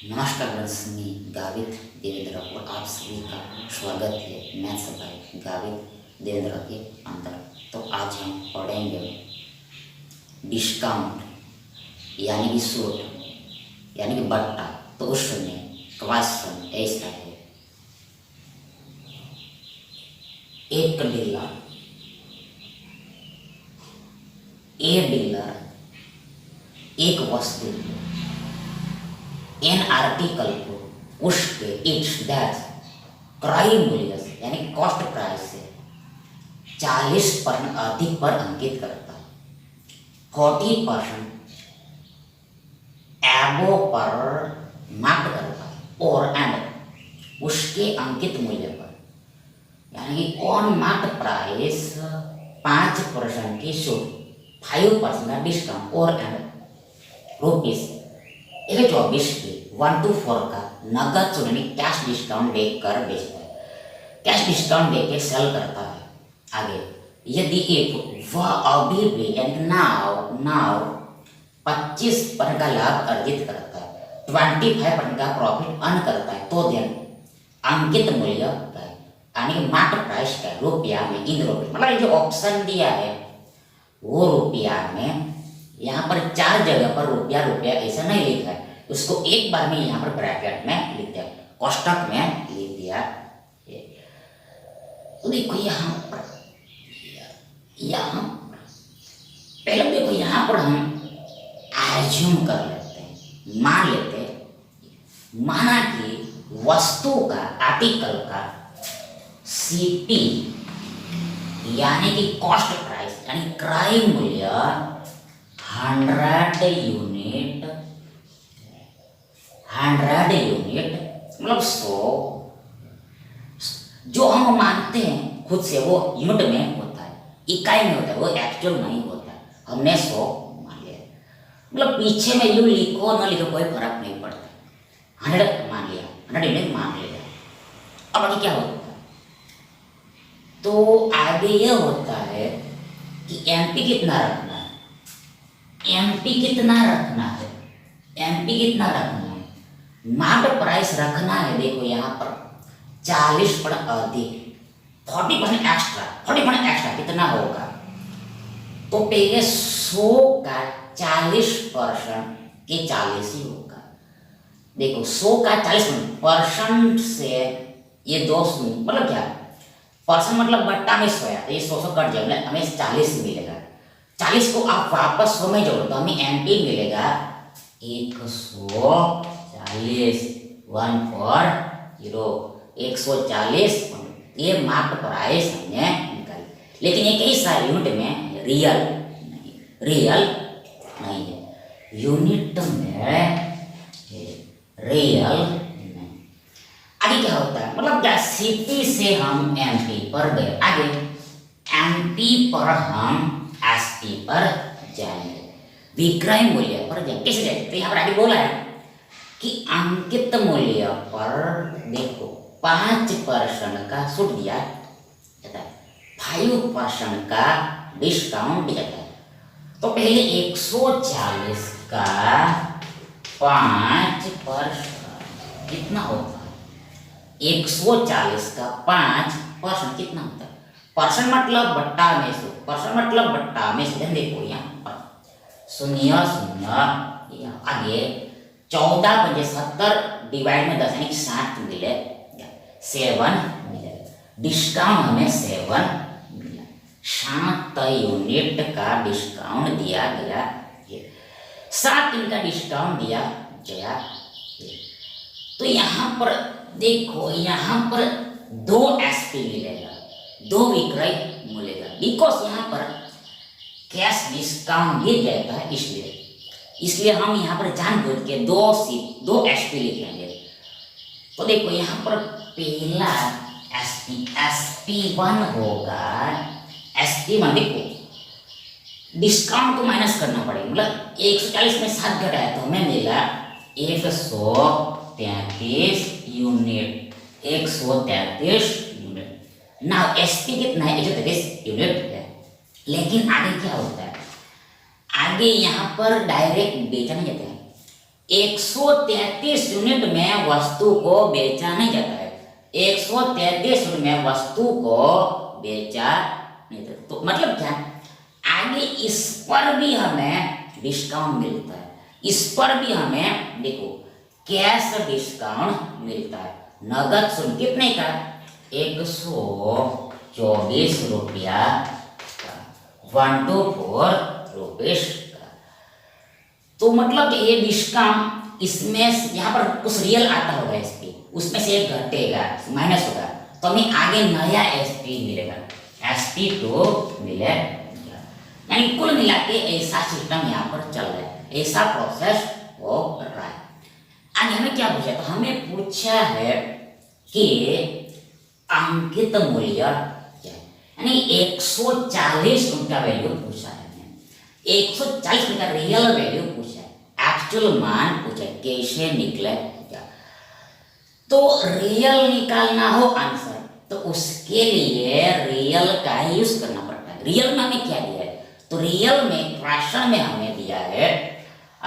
नमस्कार फ्रेंड्स, मैं गावित देवेंद्र और आप सभी का स्वागत है मैथ्स बाय गावित देवेंद्र के अंदर। तो आज हम पढ़ेंगे डिस्काउंट यानी कि सूट यानी कि बट्टा। तो उसमें क्वेश्चन ऐसा है, एक डीलर एक वस्तु एन आर्टिकल को उसके इट्स दैट क्रय मूल्य से यानी कॉस्ट प्राइस से 40% अधिक पर अंकित करता है, 40% एबो पर मार्क करता है और एंड उसके अंकित मूल्य पर यानी कि ऑन मार्क प्राइस 5% की छूट, 5% का डिस्काउंट और एंड रुपीज 124 के 124 का नगद चुनने कैश डिस्काउंट देकर बेचता है, कैश डिस्काउंट देकर सेल करता है। आगे यदि एक वह अभी भी यानी नाउ 25% का लाभ अर्जित करता है, 25% का प्रॉफिट अर्न करता है, तो देन अंकित मूल्य का यानी कि मार्केट प्राइस का रुपया में इन रुपये मतलब जो ऑप्शन दिया है वो रुपया में, यहाँ पर 4 जगह पर रुपया ऐसा नहीं लिखा है, उसको एक बार में यहाँ पर ब्रैकेट में लिख दिया, कोष्टक में लिख दिया। तो देखो यहाँ पर पहले देखो यहाँ पर हम एज्यूम कर लेते हैं, मान लेते हैं, माना कि वस्तु का आर्टिकल का सीपी यानी कि कॉस्ट प्राइस यानी क्रय मूल्य 100 यूनिट मतलब 100 जो हम मानते हैं खुद से वो यूनिट में होता है, इकाई में होता है, वो एक्चुअल नहीं होता है। हमने 100 मान लिया, मतलब पीछे में यू लिखो न लिखो कोई फर्क नहीं पड़ता, 100 मान लिया, 100 यूनिट मान लिया। अब आगे क्या होता है, तो आगे ये होता है कि एमपी कितना रखना है, एमपी कितना रखना है, मार्केट प्राइस रखना है। देखो यहाँ पर 40% अधिक, 40% एक्स्ट्रा कितना होगा, तो पहले 100 का 40% के 40 ही होगा। देखो 100 का 40% से ये 2 मतलब क्या परसेंट मतलब बट्टा में 100 है, ये 100 कट जाएगा, हमें 40 मिलेगा। 40 को आप वापस 100 में जोड़ो तो हमें एमपी मिलेगा 140 140। ये मार्केट प्राइस हमने निकाली, लेकिन ये कैसा यूनिट में, रियल नहीं है, यूनिट में रियल नहीं। आगे क्या होता है, मतलब क्या सीपी से हम एमपी पर गए, आगे एमपी पर हम एसपी पर जाएंगे, विक्रय मूल्य पर जाएंगे। कैसे जाएंगे, तो यहाँ पर आगे बोला है कि अंकित मूल्य पर देखो 5% का छूट दिया जाता है, 5% का डिस्काउंट दिया जाता है। तो पहले 140 का 5% कितना होता है, 140 का 5% कितना होता है, परसेंट मतलब बट्टा में से, देखो यहाँ पर 0 आगे 14 पंजे 70 डिवाइड में 10 यानी 60 मिले, 7 मिले, डिस्काउंट हमें 7 मिला, 7 यूनिट का डिस्काउंट दिया गया, 7 यूनिट का डिस्काउंट दिया गया। तो यहाँ पर देखो, यहाँ पर 2 एसपी मिलेगा, 2 विक्रय मिलेगा, बिकॉज यहाँ पर कैश डिस्काउंट भी देता है, इसलिए हम यहाँ पर जानबूझ के 2 एसपी लिखेंगे। तो देखो यहाँ पर पहला SP1 होगा, SP1 देखो डिस्काउंट को माइनस करना पड़ेगा, मतलब 140 में 7 घटाया तो हमें मिला 133 यूनिट, 133 यूनिट। ना एसपी कितना है, 133 यूनिट है। लेकिन आगे क्या होता है, आगे यहाँ पर डायरेक्ट बेचा नहीं जाता है, 133 यूनिट में वस्तु को बेचा नहीं जाता है। 133 यूनिट में वस्तु को बेचा नहीं जाता, तो मतलब क्या, आगे इस पर भी हमें डिस्काउंट मिलता है, इस पर भी हमें देखो कैश डिस्काउंट मिलता है। नगद शुल्क कितने का, 124 रुपया का, 124 रुपीस का। तो मतलब ये डिस्काउंट, इसमें यहाँ पर कुछ रियल आता होगा एसपी, उसमें से एक घटेगा, माइनस होगा, तो हमें आगे नया एसपी मिलेगा, SP2 मिलेगा। यानी कुल मिला के ऐसा सिस्टम यहाँ पर चल रहा है, ऐसा प्रोसेस हो रहा है। आगे हमें क्या पूछा, तो हमें पूछा है कि अंकित मूल्य क्या है, यानी 140 उनका वैल्यू पूछा है, 140 उनका रियल वैल्यू पूछा है, एक्चुअल मान पूछा है, कैसे निकलेगा। तो रियल निकालना हो आंसर, तो उसके लिए रियल का यूज करना पड़ता है। रियल में हमें क्या दिया है, तो रियल में क्वेश्चन में हमें दिया है,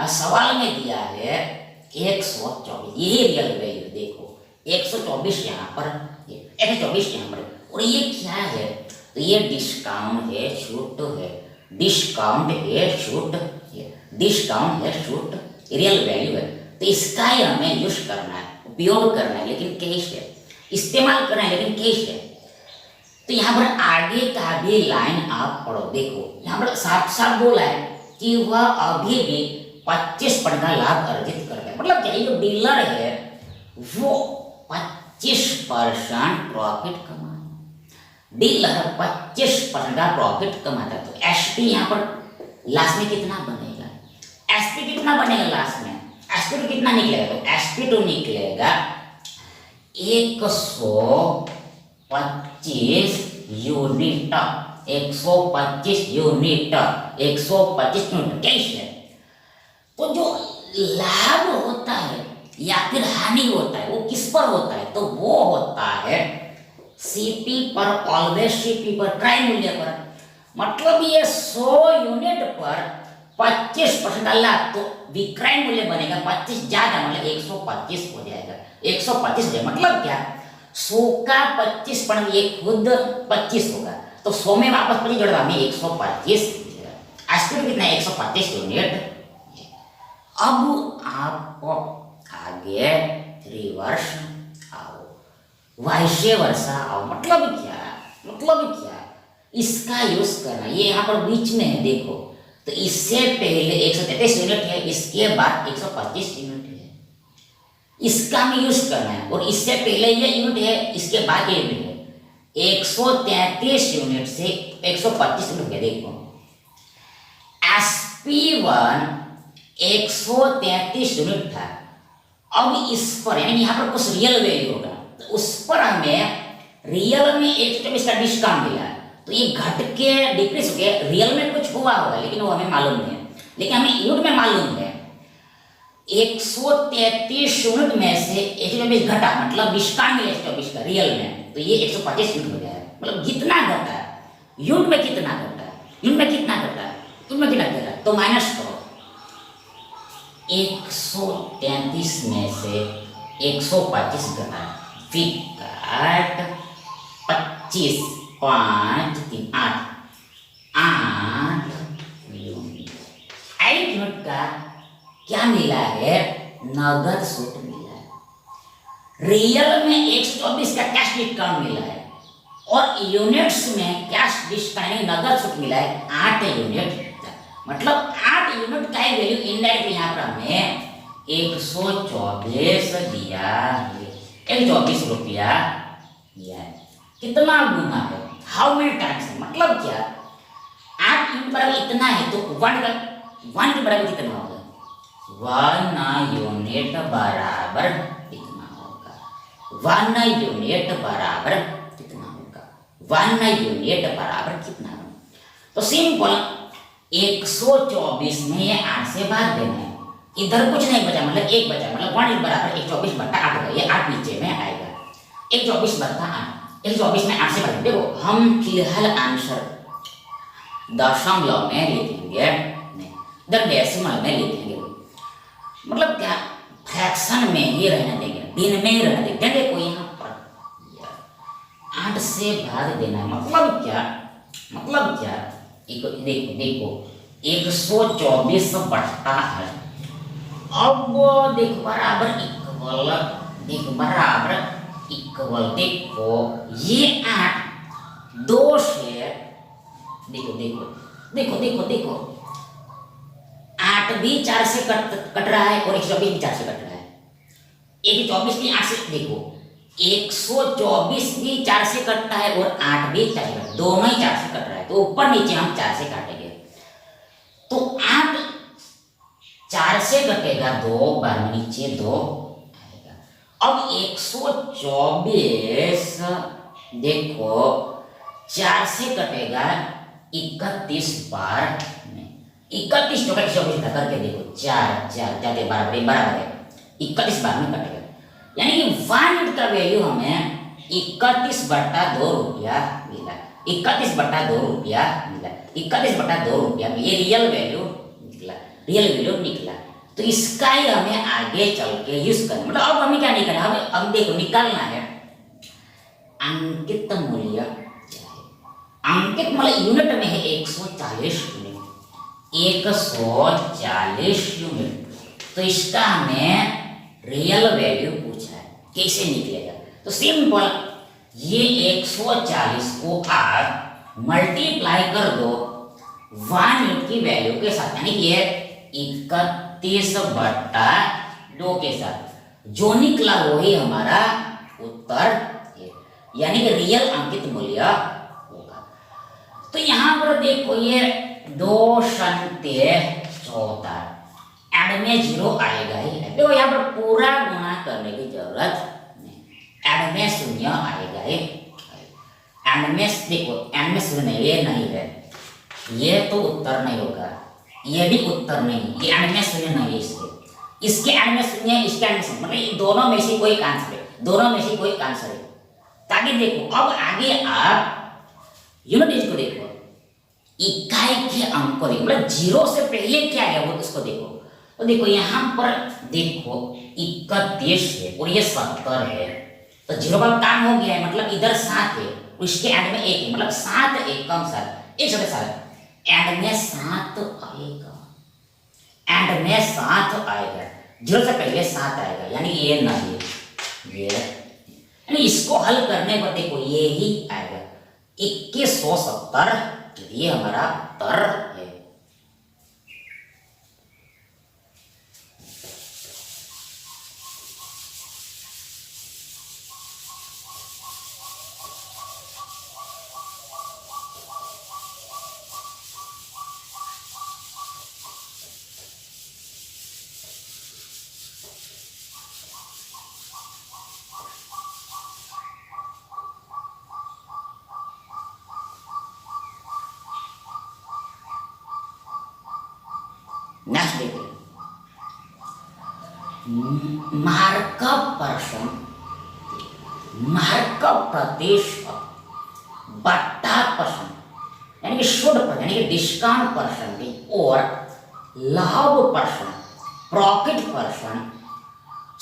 सवाल में दिया है 124, यही रियल वैल्यू देखो 124 यहाँ पर, 124 यहाँ पर, और ये क्या है, तो ये डिस्काउंट है, छूट है, डिस्काउंट है, छूट है, डिस्काउंट है, छूट रियल वैल्यू है। तो इसका ही हमें यूज करना है, उपयोग करना है, लेकिन कैसे इस्तेमाल करना है, लेकिन कैसे। तो यहाँ पर आगे का भी लाइन आप पढ़ो, देखो यहाँ पर साफ साफ बोला है कि वह अभी भी 25% का लाभ अर्जित कर रहा है। मतलब क्या, जो डीलर है वो 25% प्रॉफिट कमा, डीलर 25% का प्रॉफिट कमाता है। तो एसपी यहाँ पर लास्ट में कितना बनेगा, एसपी कितना बनेगा लास्ट में, एसपी कितना निकलेगा, तो SP2 निकलेगा 125 यूनिट, 125 यूनिट, 125 यूनिट। कैसे, तो जो लाभ होता है या फिर हानि होता है वो किस पर होता है, तो वो होता है सीपी पर, ऑलवेज सीपी पर, क्रय मूल्य पर। मतलब ये 100 यूनिट पर 25% का लाभ, तो विक्रय मूल्य बनेगा 25 ज्यादा, मतलब 125 हो जाएगा, 125 हो जाएगा। मतलब क्या, 100 का 25%, ये खुद 25 होगा, तो 100 में वापस 25 जोड़वा में 125, एस्पिरिन कितना है 125 यूनिट। अब आपको आगे रिवर्स आओ, वाइसे वर्षा आओ। मतलब क्या, मतलब क्या, इसका यूज करना, ये यहाँ पर बीच में है देखो, तो इससे पहले 133 यूनिट है, इसके बाद 125 यूनिट है, इसका हमें यूज करना है, और इससे पहले ये यूनिट है, इसके बाद ये यूनिट है। 133 यूनिट से 125 यूनिट है, देखो SP1 133 यूनिट था, अब इस पर यानी यहाँ पर कुछ रियल वैल्यू होगा, तो उस पर हमें रियल में 124 का डिस्काउंट मिला, तो ये घट के डिक्रीज हो गया, रियल में कुछ हुआ होगा लेकिन वो हमें मालूम नहीं है, लेकिन हमें यूनिट में मालूम है 133 यूनिट में से 124 घटा, मतलब डिस्काउंट मिला 124 का रियल में, तो ये 125 यूनिट हो जाएगा। मतलब जितना घटा यूनिट में कितना घटा, यूनिट में कितना घटा, यूनिट में कितना घटा, तो माइनस करो 133 में से 125 घटा, विकट 25 5 3 8 8 यूनिट। 8 यूनिट का क्या मिला है, नगद छूट मिला है। रियल में 124 का कैश डिस्काउंट मिला है, और यूनिट्स में कैश डिस्काउंट नगद छूट मिला है 8 यूनिट। मतलब 8 यूनिट का वैल्यू इनडायरेक्ट यहाँ पर हमें 124 दिया है, 124 रुपया दिया है। कितना गुना है, हाउ मेनी टाइम्स, मतलब क्या, 8 यूनिट बराबर इतना है, तो 1 के बराबर कितना होगा, 1 यूनिट बराबर कितना होगा, 1 यूनिट बराबर कितना होगा, 1 यूनिट बराबर कितना होगा। तो सिंपल 124 में ये 8 से भाग देना है, इधर कुछ नहीं बचा, मतलब 1 बचा, मतलब 1 बराबर 124 बटा 8 होगा, ये 8 नीचे में आएगा, 124 बटा 8, 124 में 8 से भाग। देखो हम फिलहाल आंसर दशमलव में लिखेंगे, नहीं इधर डेसिमल में लिखेंगे। मतलब क्या, फ्रैक्शन में ही रहने देंगे, दिन में ही रहने देंगे। देखो यहाँ पर 8 से भाग देना है, मतलब क्या, मतलब क्या, देखो देखो देखो 124 बटा है। अब देखो बराबर इक्वल, देखो बराबर इक्वल, देखो ये 8 2 से, देखो देखो देखो देखो देखो 8 भी 4 से कट रहा है और 124 भी 4 से कट रहा है। 124 भी 8 से, देखो 124 भी 4 से कटता है और 8 भी 4 से कटता है, दोनों ही 4 से कट रहा है, तो ऊपर नीचे हम 4 से काटेंगे। तो 8 4 से कटेगा, 2 बार नीचे 2 आएगा। अब 124 देखो 4 से कटेगा 31 बार, 31 चौका 124 करके देखो 4 4 जाते बराबर है, 31 बार में कटेगा। यानी कि 1 यूनिट का वैल्यू हमें 31 बटा 2 रुपया मिला, 31 बटा 2 रुपया मिला, 31 बटा 2 रुपया, ये रियल वैल्यू निकला, रियल वैल्यू निकला। तो इसका ही हमें आगे चल के यूज करना, मतलब अब हमें क्या निकालना, हमें अब देखो निकालना है अंकित मूल्य। अंकित मतलब यूनिट में है 140 यूनिट, 140 यूनिट। तो इसका हमें रियल वैल्यू पूछा है, कैसे निकलेगा। तो सिंपल, ये 140 को आप मल्टीप्लाई कर दो 1 यूनिट की वैल्यू के साथ, यानी ये 31 बटा 2 के साथ, जो निकला वही हमारा उत्तर है, यानी कि रियल अंकित मूल्य होगा। तो यहां पर देखो ये 2 संत्य 14, एड में 0 आएगा ही, देखो यहाँ पर पूरा गुणा करने की जरूरत नहीं, एड में 0 आएगा ही, एड में देखो एड में 0 नहीं, ये नहीं है, ये तो उत्तर नहीं होगा, ये भी उत्तर नहीं, ये एड में 0 नहीं है, इसके एड में 0 है, इसके एड में 0, मतलब दोनों में से कोई आंसर है, दोनों में से कोई आंसर है। ताकि देखो अब आगे आप यूनिट को देखो, इकाई के अंक को देखो, मतलब 0 से पहले क्या है वो उसको देखो। तो देखो यहाँ पर देखो 31 है और ये 70 है, तो 0 का काम हो गया है, मतलब इधर 7 है, उसके एंड में 1 है, मतलब 7 एकम 7, एक साथ एंड में 7 आएगा, एंड में 7 आएगा, 0 से पहले 7 आएगा, यानी ये नहीं, ये यानी इसको हल करने पर देखो ये ही आएगा 2170, ये हमारा उत्तर है। नेक्स्ट देखिए, मार्कअप परसेंट, मार्कअप प्रतिशत बट्टा परसेंट, यानी कि शुद्ध परसेंट, यानी कि डिस्काउंट परसेंटेज और लाभ परसेंट, प्रॉफिट परसेंट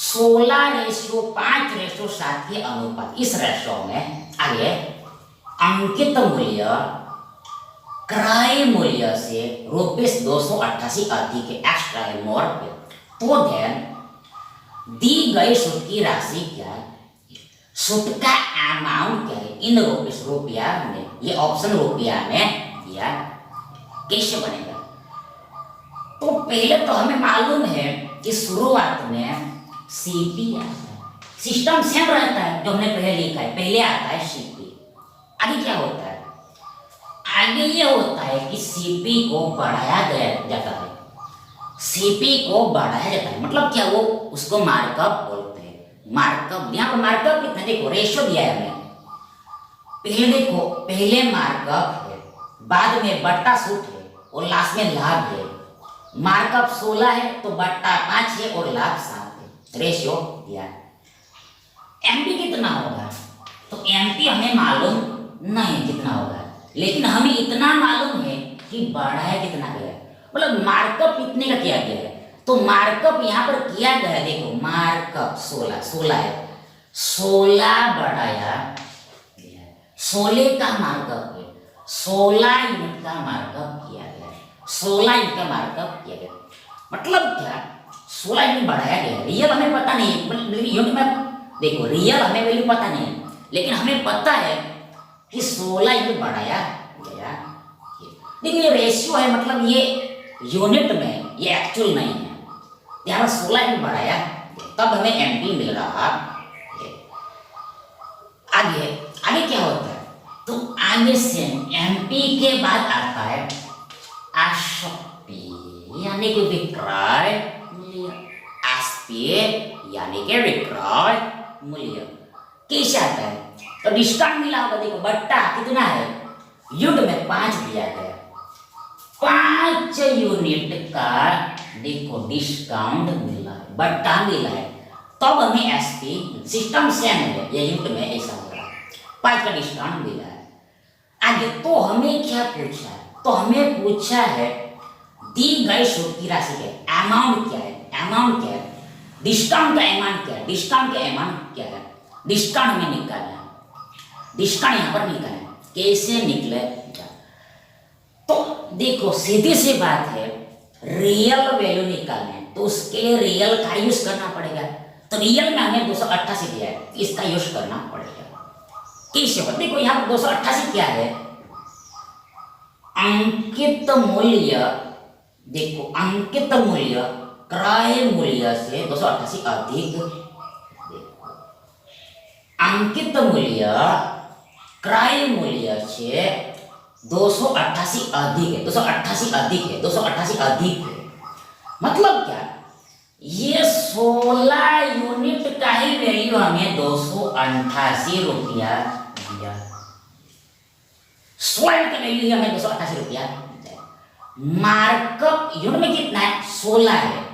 16:5:7 के अनुपात, इस रेशो में आगे अंकित मूल्य क्रय मूल्य से ₹288 अधिक है, एक्स्ट्रा है, मोर पे। तो देन दी गई सूद की राशि क्या है, सूद का अमाउंट क्या है इन रुपया में, ये ऑप्शन रुपया में दिया, कैसे बनेगा। तो पहले तो हमें मालूम है कि शुरुआत में सीपी आता है, सिस्टम सेम रहता है जो हमने पहले लिखा है, पहले आता है सीपी, आगे क्या होता है, आगे ये होता है कि सीपी को बढ़ाया जाता है, सीपी को बढ़ाया जाता है, मतलब क्या, वो उसको मार्कअप बोलते हैं। मार्कअप, यहाँ पर मार्कअप कितना, देखो रेशो दिया है हमें, पहले देखो, पहले मार्कअप है, बाद में बट्टा सूट है और लास्ट में लाभ है। मार्कअप 16 है तो बट्टा 5 है और लाभ 7 है, रेशियो दिया है। एमपी कितना होगा, तो एमपी हमें मालूम नहीं कितना होगा, लेकिन हमें इतना मालूम है कि बढ़ाया कितना गया, मतलब मार्कअप कितने का किया गया है, तो मार्कअप यहाँ पर किया गया है, देखो मार्कअप 16 16 है, 16 बढ़ाया 16 का मार्कअप है, 16 यूनिट का मार्कअप किया गया है, 16 यूनिट का मार्कअप किया गया। मतलब क्या, 16 यूनिट बढ़ाया गया। रियल हमें पता नहीं है, यूनिट में देखो रियल हमें वैल्यू पता नहीं है, लेकिन हमें पता है कि 16 यूनिट बढ़ाया गया। देखो ये रेशियो है, मतलब ये यूनिट में, ये एक्चुअल नहीं है। यहाँ पर 16 यूनिट बढ़ाया तब हमें एमपी मिल रहा है। आगे आगे क्या होता है, तो आगे से एमपी के बाद आता है आसपी यानी कि विक्रय मूल्य। आसपी यानी कि विक्रय मूल्य कैसे आता है, तो डिस्काउंट मिला होगा, देखो बट्टा कितना है, यूनिट में 5 दिया गया, 5 यूनिट का देखो डिस्काउंट मिला है, बट्टा मिला है, तब हमें एसपी सिस्टम सेम है, ये यूनिट में ऐसा हो रहा है, 5 का डिस्काउंट मिला है। आगे तो हमें क्या पूछा है, तो हमें पूछा है दी गई शुल्क की राशि क्या है, अमाउंट क्या है, अमाउंट क्या है, डिस्काउंट का अमाउंट क्या है, डिस्काउंट का अमाउंट क्या है, डिस्काउंट में निकालना है, डिस्काउंट यहाँ पर निकालना है, कैसे निकलेगा, तो देखो सीधी सी बात है, रियल वैल्यू निकालना है तो उसके लिए रियल का यूज करना पड़ेगा। तो रियल में हमें 288 दिया है, इसका यूज करना पड़ेगा। कैसे, देखो यहाँ पर 288 क्या है, अंकित मूल्य, देखो अंकित मूल्य क्रय मूल्य से 288 अधिक, अंकित मूल्य क्रय मूल्य से 288 अधिक है, 288 अधिक है, 288 अधिक है। मतलब क्या, ये 16 यूनिट का ही वैल्यू हमें 288 रुपया दिया, 16 यूनिट का वैल्यू हमें 288 रुपया दिया। मार्कअप यूनिट में कितना है, 16 है,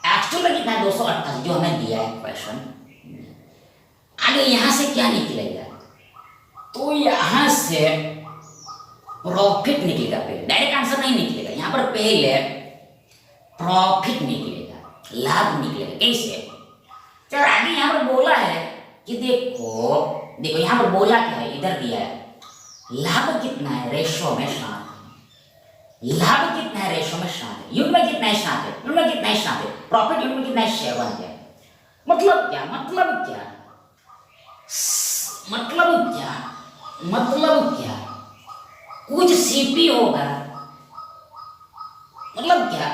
एक्चुअल में कितना है 288 जो हमें दिया है क्वेश्चन। आगे यहां से क्या निकलेगा, तो यहां से प्रॉफिट निकलेगा, पहले डायरेक्ट आंसर नहीं निकलेगा, यहां पर पहले प्रॉफिट निकलेगा, लाभ निकलेगा। कैसे, तो आगे यहां पर बोला है कि देखो देखो यहां पर बोला क्या है, इधर दिया है लाभ कितना है, रेशो में 7, लाभ कितना है, रेशो में 7 है, यूनिट में कितना है 7 है, यूनिट में कितना है 7 है, प्रॉफिट यूनिट में कितना है 7 है। मतलब क्या, मतलब क्या, मतलब क्या, मतलब क्या, कुछ सीपी होगा, मतलब क्या,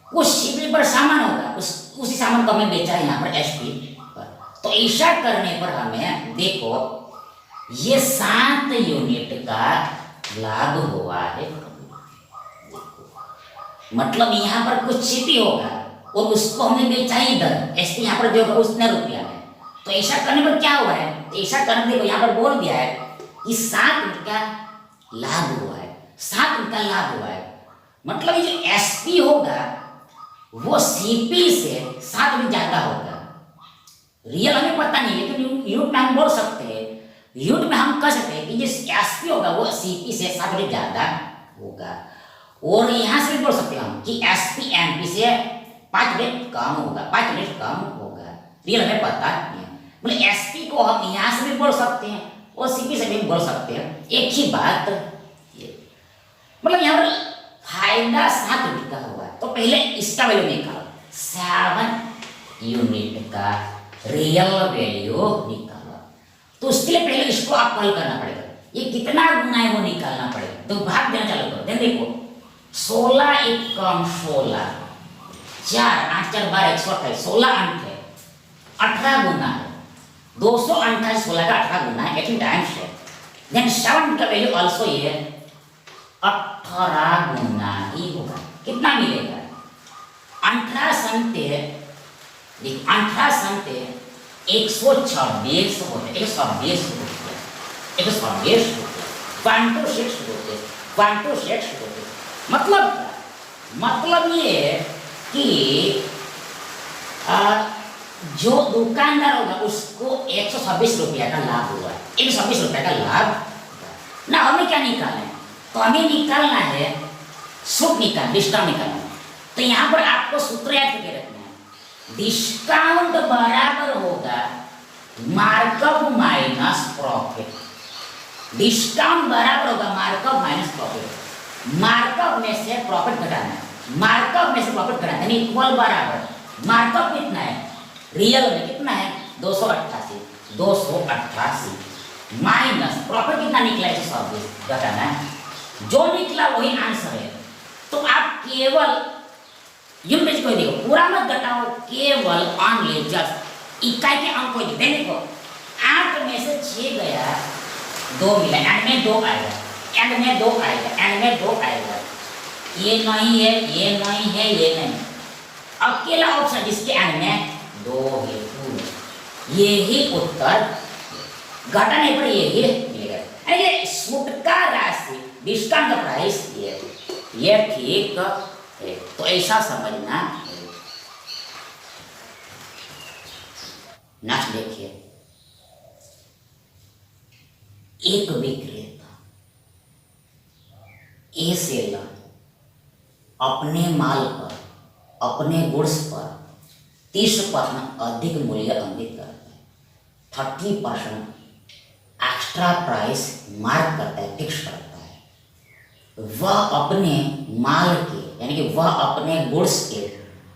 कुछ सीपी पर सामान होगा, उसी सामान को हमें बेचा है यहाँ पर एसपी पर। तो ऐसा करने पर हमें देखो ये 7 यूनिट का लाभ हुआ है, मतलब यहाँ पर कुछ सीपी होगा और उसको हमने बेचा ही इधर, एसपी यहाँ पर जो होगा उसने रुपया है। तो ऐसा करने पर क्या हुआ है, तो ऐसा करने देखो यहाँ पर बोल दिया है कि 7 यूनिट का लाभ हुआ है, 7 यूनिट का लाभ हुआ है। मतलब ये जो एसपी होगा वो सीपी से 7 यूनिट ज्यादा होगा। रियल हमें पता नहीं है, लेकिन यूनिट में हम बोल सकते हैं, यूनिट में हम कह सकते हैं कि जिस एसपी होगा वो सीपी से 7 यूनिट ज्यादा होगा। और यहां से भी बोल सकते हैं हम कि एसपी एमपी से 5 यूनिट कम होगा, 5 यूनिट कम होगा। रियल हमें पता नहीं है, मतलब एसपी को हम यहां से भी बोल सकते हैं और सीपी से भी बोल सकते हैं, एक ही बात ये। मतलब यहाँ पर फायदा 7 यूनिट का हुआ, तो पहले इसका वैल्यू निकालो, 7 यूनिट का रियल वैल्यू निकालो। तो उसके लिए पहले इसको आप हल करना पड़ेगा, ये कितना गुना है वो निकालना पड़ेगा। तो भाग देना चालू करो, देन देखो 16 एकम 16, 4 8 4 12 128, 16 अंक है, 18 गुना है, 228 16 का 18 गुना है, 18 टाइम्स है। देन 7 का वैल्यू आल्सो ये 18 गुना ही होगा। कितना मिलेगा, 18 संते, देखो 18 संते 126 होते, 126 होते, 126 होते, 126 होते, 126 होते। मतलब क्या, मतलब ये है कि जो दुकानदार होगा उसको 126 रुपया का लाभ हुआ है, 126 रुपया का लाभ ना। हमें क्या निकालना है, तो हमें निकालना है सूट निकाल, डिस्काउंट निकालना है। तो यहां पर आपको सूत्र याद करके रखना है, डिस्काउंट बराबर होगा मार्कअप माइनस प्रॉफिट। डिस्काउंट बराबर होगा मार्कअप माइनस प्रॉफिट। मार्कअप में से प्रॉफिट घटाना है, मार्कअप में से प्रॉफिट घटाना है, इक्वल बराबर। मार्कअप कितना है, रियल में कितना है 288, 288 माइनस प्रॉफिट कितना निकला 126 घटाना है, जो निकला वही आंसर है। तो आप केवल यूनिट को देखो, पूरा मत घटाओ, केवल ऑनली जस्ट इकाई के अंक को देखो। 8 में से 6 गया, 2 मिला, एंड में 2 आएगा, एंड में 2 आएगा, एंड में 2 आएगा। ये नहीं है, ये नहीं है, ये नहीं, अकेला ऑप्शन जिसके एंड में 2 है, 2। ये ही उत्तर, घटाने पर ये ही मिलेगा। ये छूटका राशि, डिस्काउंट का प्राइस ये ठीक है। तो ऐसा समझना है। नेक्स्ट देखिए, एक विक्रेता ए सेलर अपने माल पर, अपने गुड्स पर 30% अधिक मूल्य अंकित करता है, 30% एक्स्ट्रा प्राइस मार्क करता है, फिक्स करता है। वह अपने माल के यानी कि वह अपने गुड्स के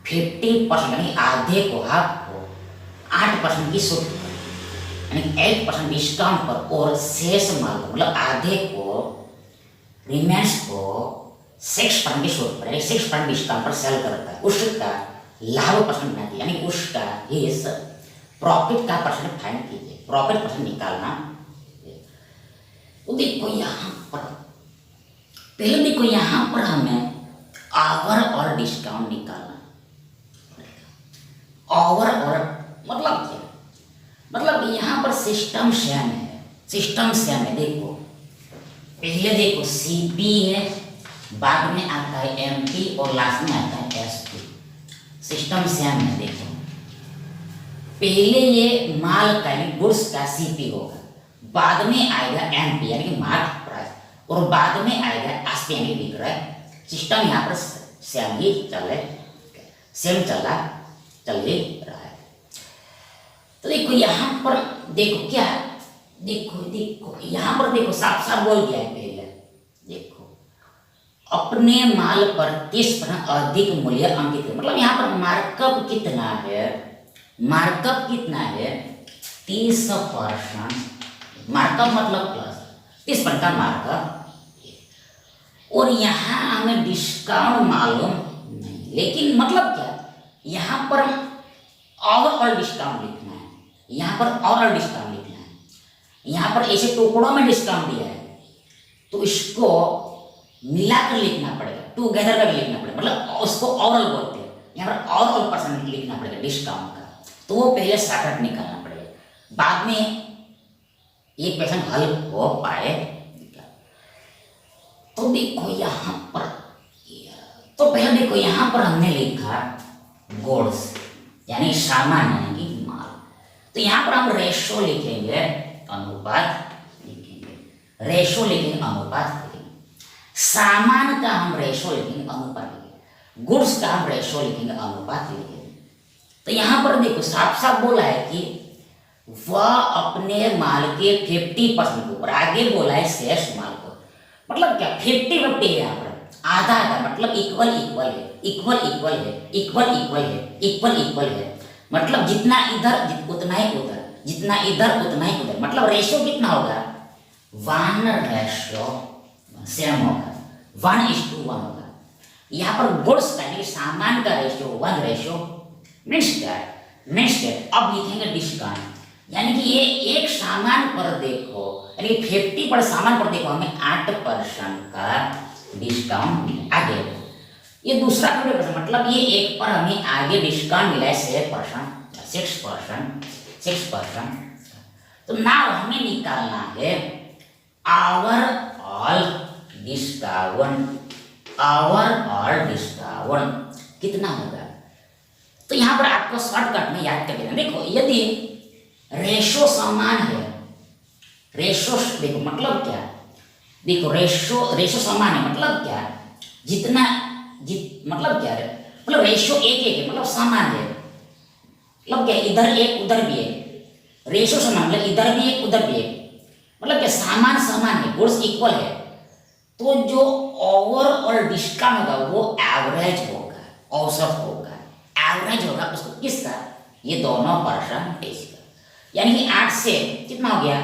50% यानी आधे को, हाफ को 8% की छूट पर यानी 8% डिस्काउंट पर और शेष माल को मतलब आधे को, रिमेन्स को 6% की छूट पर 6% डिस्काउंट पर सेल करता है। उसका लाभ परसेंट बनाती है यानी उसका इस प्रॉफिट का परसेंट फाइंड कीजिए, प्रॉफिट परसेंट निकालना। तो देखो यहाँ पर पहले देखो यहाँ पर हमें ओवर और डिस्काउंट निकालना। ओवर और मतलब क्या, मतलब यहाँ पर सिस्टम सेम है, सिस्टम सेम है। देखो पहले देखो सीपी है, बाद में आता है एमपी और लास्ट में आता है एसपी। सिस्टम सेम है। देखो पहले ये माल का गुड्स का सीपी होगा, बाद में आएगा एमपी यानी कि मार्केट प्राइस, और बाद में आएगा एसपी यानी विक्रय। सिस्टम यहाँ पर सेम ही चल ही रहा है। तो देखो यहाँ पर देखो क्या, देखो यहाँ पर देखो साफ साफ बोल दिया है पहले। देखो अपने माल पर 30% अधिक मूल्य अंकित है, मतलब यहाँ पर मार्कअप कितना है, मार्कअप कितना है 30%। मार्कअप मतलब प्लस 30% का मार्कअप, और यहाँ हमें डिस्काउंट मालूम नहीं, लेकिन मतलब क्या यहाँ पर ओवरऑल डिस्काउंट लिखना है, यहाँ पर ओवरऑल डिस्काउंट लिखना है। यहाँ पर ऐसे टुकड़ों में डिस्काउंट दिया है तो इसको मिलाकर लिखना पड़ेगा, टुगेदर करके लिखना पड़ेगा, मतलब उसको ओवरऑल बोलते हैं। यहाँ पर ओवरऑल परसेंट लिखना पड़ेगा डिस्काउंट का, तो वो पहले शॉर्टकट निकालना पड़ेगा, बाद में ये क्वेश्चन हल हो पाए। तो देखो यहाँ पर, तो पहले देखो यहाँ पर हमने लिखा गुड्स यानी सामान यानी कि माल, तो यहाँ पर हम रेशो लिखेंगे, अनुपात लिखेंगे, रेशो लिखेंगे, अनुपात लिखेंगे। सामान का हम रेशो लिखेंगे, अनुपात लिखेंगे। गुड्स का हम रेशो लिखेंगे, अनुपात लिखेंगे। तो यहाँ पर देखो साफ साफ बोला है कि वह अपने माल के 50% के ऊपर, आगे बोला है शेष माल को, मतलब क्या 50-50 है यहाँ पर, आधा आधा, मतलब इक्वल इक्वल है, इक्वल इक्वल है, इक्वल इक्वल है, इक्वल इक्वल है, मतलब जितना इधर उतना ही उधर, जितना इधर उतना ही उधर, मतलब रेशो कितना होगा 1:, सेम होगा, 1:1 होगा। यहाँ पर गुड्स का यानी सामान का रेशो 1:, मीन्स अब लिखेंगे डिस्काउंट, यानी कि ये एक सामान पर देखो, यानी 50 सामान पर देखो हमें 8% का डिस्काउंट मिला। आगे ये दूसरा 50%, मतलब ये एक पर हमें आगे डिस्काउंट मिला है 6%। तो नाउ हमें निकालना है ओवरऑल डिस्काउंट कितना होगा। तो यहाँ पर आपको शॉर्टकट में याद कर लेना। देखो यदि रेशो समान है, रेशो देखो मतलब क्या, देखो रेशो समान है मतलब क्या, मतलब क्या है, मतलब रेशियो एक एक है, मतलब समान है। मतलब क्या, इधर एक उधर भी है, रेशियो समान, मतलब इधर भी एक उधर भी एक, मतलब क्या समान समान है, गुड्स इक्वल है। तो जो ओवरऑल डिस्काउंट होगा वो एवरेज होगा, औसत होगा, एवरेज होगा उसको किसका, ये दोनों परसेंटेज का। यानी कि 8 से कितना हो गया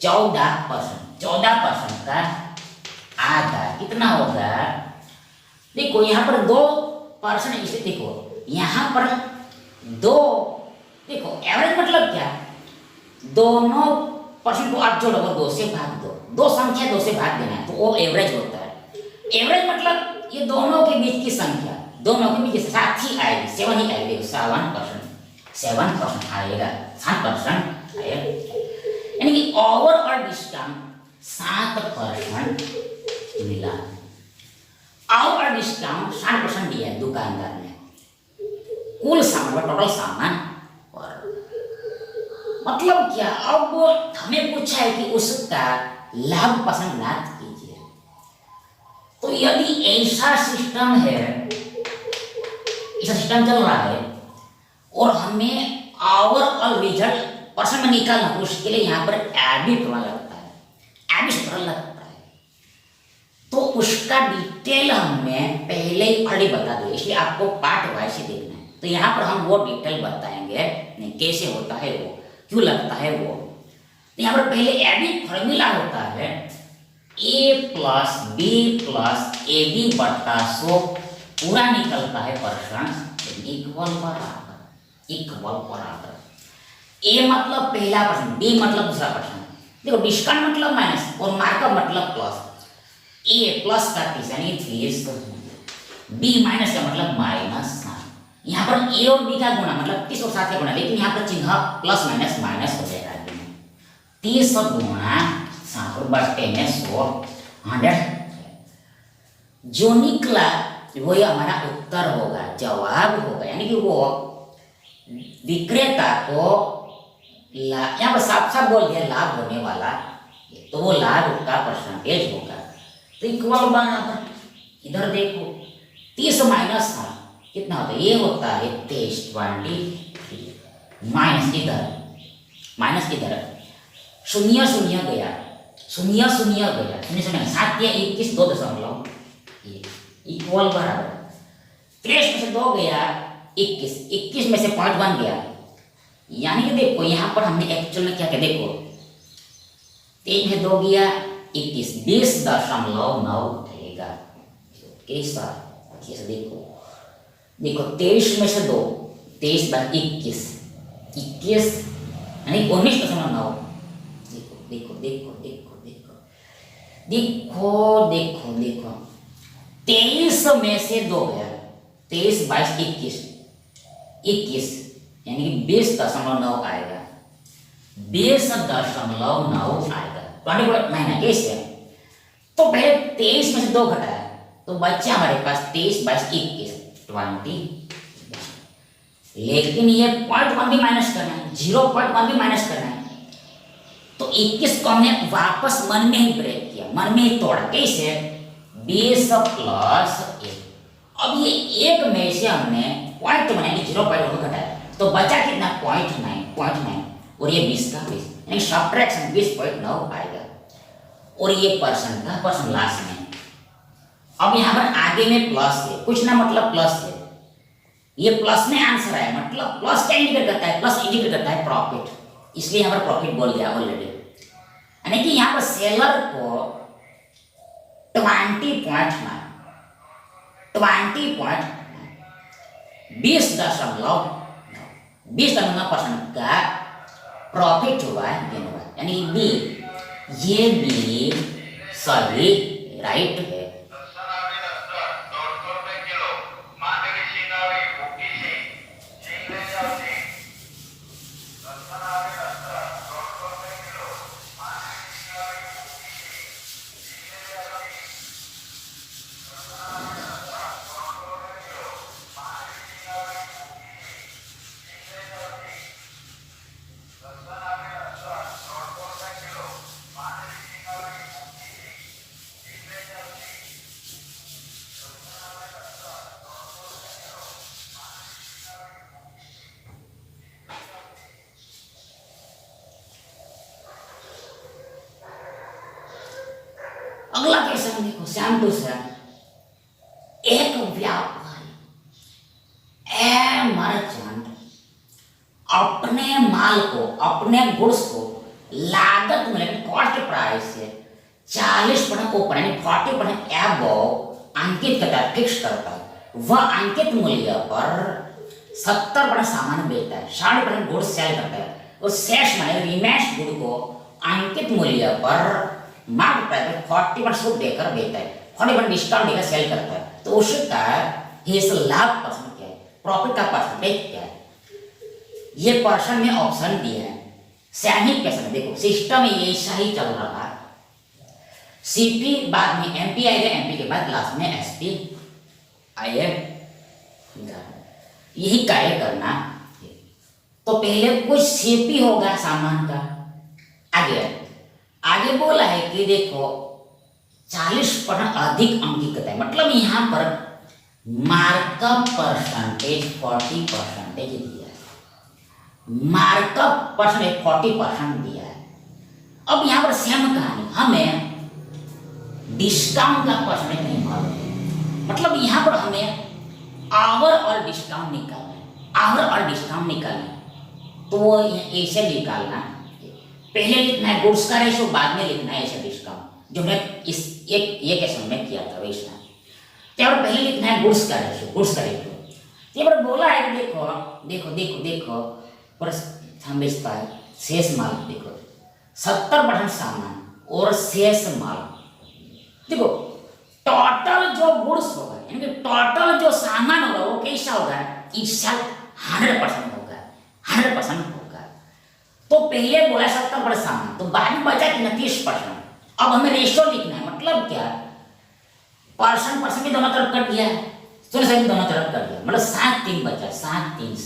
14%, 14% का आधा कितना होगा, देखो यहाँ पर 2% इसे देखो, यहाँ पर 2, देखो एवरेज मतलब क्या, दोनों परसेंट को आप जोड़ो, 2 से भाग दो, दो संख्या 2 से भाग देना है तो वो एवरेज होता है। एवरेज मतलब ये दोनों के बीच की संख्या, दोनों के बीच साथ ही आएगी, 7 ही आएगी, 7% आएगा, 7% आएगा। यानी कि ओवरऑल डिस्काउंट 7% मिला, ओवरऑल डिस्काउंट 7% दिया है दुकानदार ने, कुल सामान टोटल सामान पर। मतलब क्या, अब हमें पूछा है कि उसका लाभ पसंद ज्ञात कीजिए। तो यदि ऐसा सिस्टम है, ऐसा सिस्टम चल रहा है और हमें ओवरऑल रिजल्ट परसेंट में निकालना, उसके लिए यहाँ पर एबी फॉर्मूला लगता है, एबी फॉर्मूला लगता है। तो उसका डिटेल हमें पहले ही ऑलरेडी बता दो, इसलिए आपको पार्ट वाइज ही देखना है। तो यहाँ पर हम वो डिटेल बताएंगे कैसे होता है वो, क्यों लगता है वो। तो यहाँ पर पहले एबी फॉर्मूला होता है A plus B plus A B बटा 100, पूरा निकलता है परसेंट, इक्वल बराबर, इक्वल बराबर। ए मतलब पहला परसेंट, बी मतलब दूसरा परसेंट। देखो डिस्काउंट मतलब माइनस और मार्कअप मतलब प्लस, ए प्लस का 30 यानी 30, बी माइनस का मतलब माइनस। यहाँ पर ए और बी का गुणा मतलब 30 और 7 का गुणा, लेकिन यहाँ पर चिन्ह प्लस माइनस माइनस हो जाएगा, 30 गुणा 7 और बटे में 100, 100 जो निकला वही हमारा उत्तर होगा, जवाब होगा। यानी कि वो विक्रेता को यहाँ पर साफ साफ बोल दिया लाभ होने वाला, तो वो लाभ का परसेंटेज होगा। तो इक्वल बराबर, इधर देखो 30 माइनस था कितना होता है, ये होता है 23, 23 माइनस इधर, माइनस इधर, शून्य शून्य गया, शून्य शून्य गया, शून्य शून्य 7 या 21, 2 इक्वल बराबर, 23 में से 2 गया 21, 21 में से 5 बन गया। यानी कि देखो यहाँ पर हमने एक्चुअल में क्या किया, देखो 3 में 2 गया 21, 20.9 उठेगा। कैसा कैसे देखो, देखो 23 में से 2, 23 बाय 21, 21 यानी 19.9। देखो देखो देखो देखो देखो देखो देखो देखो 23 में से 2 गया, 23 22 21, 21 यानी कि 20.9 आएगा, 20.9 आएगा। 20 महीना कैसे, तो पहले 23 में से 2 घटाया तो बच्चा हमारे पास 23 22 21 20, लेकिन ये 0.1 भी माइनस करना है, 0.1 भी माइनस करना है। तो 21 को हमने वापस मन में ही ब्रेक किया, मन में ही तोड़ा, कैसे 20 प्लस 1। अब ये एक में से हमने पॉइंट बनाएंगे, 0.1 घटाया तो बचा कितना 0.9 और ये 20 का 20 यानी सब्ट्रैक्शन 20.9 आएगा। और ये परसेंट का परसेंट लास्ट में। अब यहाँ पर आगे में प्लस है, कुछ ना मतलब प्लस है, ये प्लस में आंसर है, मतलब प्लस क्या इंडिकेट करता है, प्लस इंडिकेट करता है प्रॉफिट, इसलिए यहाँ पर प्रॉफिट बोल दिया ऑलरेडी। यानी कि यहाँ पर सेलर को 20% का प्रॉफिट हुआ है, यानी बी, ये बी सही राइट है। अगला क्वेश्चन देखो, सेम टू सेम। एक व्यापारी ए मर्चेंट अपने माल को, अपने गुड्स को लागत मूल्य कॉस्ट प्राइस से 40% ऊपर यानी 40% एबव अंकित करता है, फिक्स करता है। वह अंकित मूल्य पर 70% सामान बेचता है, 60% गुड्स सेल करता है और शेष माने रिमेन्स गुड को अंकित मूल्य पर मार्केट प्राइस पर 40% देकर बेचता है, 40% डिस्काउंट देकर सेल करता है। तो उसका लाभ परसेंट क्या है, प्रॉफिट का परसेंटेज क्या है, ये पर्सन में ऑप्शन दिया है। सैनिक क्वेश्चन देखो, सिस्टम ऐसा ही चल रहा है। सीपी बाद में एमपी आएगा, एमपी के बाद लास्ट में एसपी आएगा। यही कार्य करना। तो पहले कुछ सीपी होगा सामान का, आगे बोला है कि देखो 40% अधिक अंकित है, मतलब यहाँ पर मार्कअप परसेंटेज 40% दिया है, मार्कअप परसेंटेज 40% दिया है। अब यहाँ पर सेम कहानी, हमें डिस्काउंट का परसेंटेज नहीं मालूम है, मतलब यहाँ पर हमें आवर और डिस्काउंट निकालना है, आवर और डिस्काउंट निकालना है। तो वो ऐसे निकालना, पहले लिखना है गुड्स का रेशो, बाद में लिखना है ऐसे डिस्काउंट, जो मैं इस ये क्वेश्चन में किया था वैसा। तो पहले लिखना है गुड्स का रेशो, गुड्स का रेशो। ये पर बोला है कि देखो देखो देखो देखो पर हम बेचता है शेष माल, देखो 70% सामान और शेष माल। देखो टोटल जो गुड्स होगा यानी टोटल जो सामान होगा वो कैसा होगा, इस साल 100% होगा, 100% होगा। तो पहले बोला 70% सामान, तो बाद में बचा कि 30%। अब हमें रेशो लिखना है, मतलब क्या, परसेंट भी दोनों तरफ कर दिया है, दोनों तरफ कर दिया, मतलब 7-3 बचा, 7-3,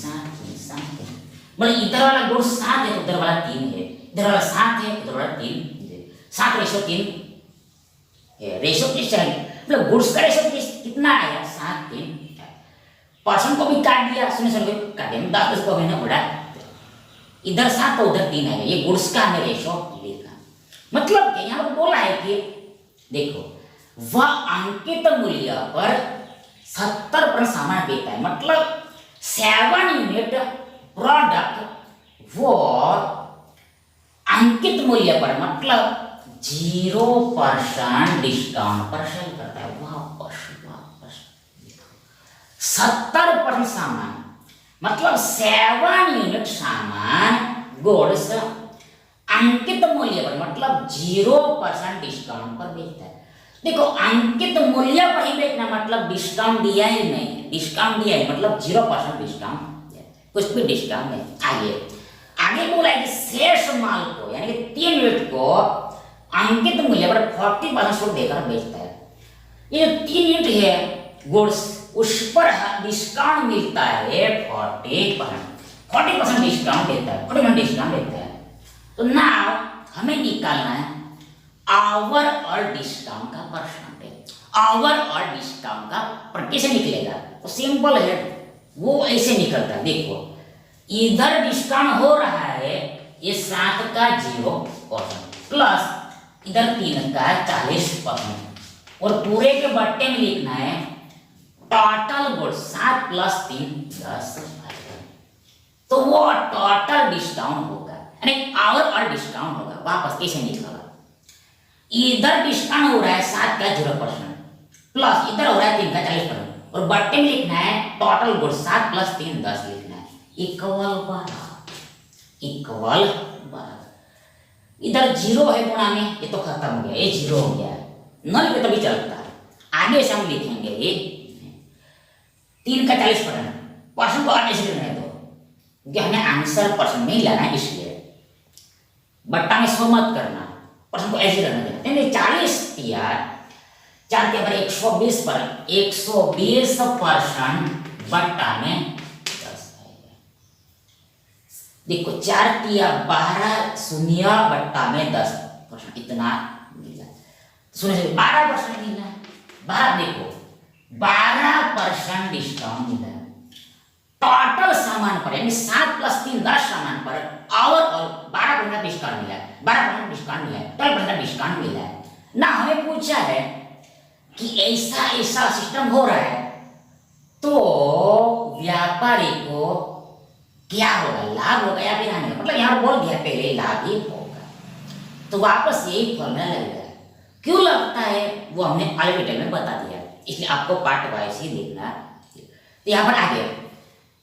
मतलब इधर वाला गुड्स 7 है, उधर वाला 3 है, इधर वाला 7 है, उधर वाला 3 है, 7:3 रेशो किसका है, मतलब गुड्स का रेशो कितना आया, 7-3। परसेंट को भी काट दिया, काट दिया, 10 को मैंने बढ़ा, इधर 7 तो उधर 3 आएगा, ये गुड्स का हमें रेशो लिखा। मतलब क्या यहाँ पर बोला है कि देखो वह अंकित मूल्य पर 70% सामान बेचता है, मतलब 7 यूनिट प्रोडक्ट वो अंकित मूल्य पर मतलब 0% डिस्काउंट पर सेल करता है। वापस 70% सामान मतलब 7 यूनिट सामान गुड्स अंकित मूल्य पर मतलब 0% डिस्काउंट पर बेचता है। देखो अंकित मूल्य पर ही बेचना मतलब डिस्काउंट दिया ही नहीं, डिस्काउंट दिया है मतलब 0% डिस्काउंट, कुछ भी डिस्काउंट नहीं। आगे बोला है कि शेष माल को यानी कि 3 यूनिट को अंकित मूल्य पर 40% छूट देकर बेचता है। ये जो 3 यूनिट है गुड्स उस पर डिस्काउंट मिलता है 40% डिस्काउंट देता है, 40% डिस्काउंट देता है। तो नाउ हमें निकालना है आवर और डिस्काउंट का परसेंटेज। आवर और डिस्काउंट का कैसे निकलेगा, तो सिंपल है, वो ऐसे निकलता है। देखो इधर डिस्काउंट हो रहा है, ये 7 का 0% प्लस इधर 3 का 40% और पूरे के बट्टे में लिखना है टोटल गुड्स 7 + 3 10, तो वो टोटल डिस्काउंट होगा यानी आवर और डिस्काउंट होगा। वापस कैसे निकलेगा, इधर डिस्काउंट हो रहा है 7 का 0% प्लस इधर हो रहा है 3 का 40% और बट्टे में लिखना है टोटल गुड्स 7 + 3 10 लिखना है इक्वल 12। इधर 0 है गुणा में, ये तो खत्म हो गया, ये 0 हो गया, नल पे तभी चलता है। आगे से हम लिखेंगे ये 3 का 40% को आगे से रहने दो क्योंकि हमें आंसर परसेंट नहीं लाना है, इसलिए बट्टा में 100 मत करना, परसेंट को ऐसे रहने देना। 40 दिया 4 के ऊपर 120 पर 120% बट्टा में 10 आएगा। देखो 4 दिया 12 शून्य बट्टा में 10% इतना मिला, सुनिए 12% मिला, 12 देखो 12% डिस्काउंट मिला टोटल सामान पर यानी 7 + 3 10 सामान पर और 12% डिस्काउंट मिला है, 12% डिस्काउंट मिला है, 12% डिस्काउंट मिला है। ना हमें पूछा है कि ऐसा ऐसा सिस्टम हो रहा है तो व्यापारी को क्या होगा, लाभ होगा या फिर हानि, मतलब यहाँ बोल दिया पहले लाभ ही होगा, तो वापस यही फॉर्मूला लगेगा। क्यों लगता है वो हमने अलग डिटेल में बता दिया, इसलिए आपको पार्ट वाइज ही देखना। तो यहाँ पर आगे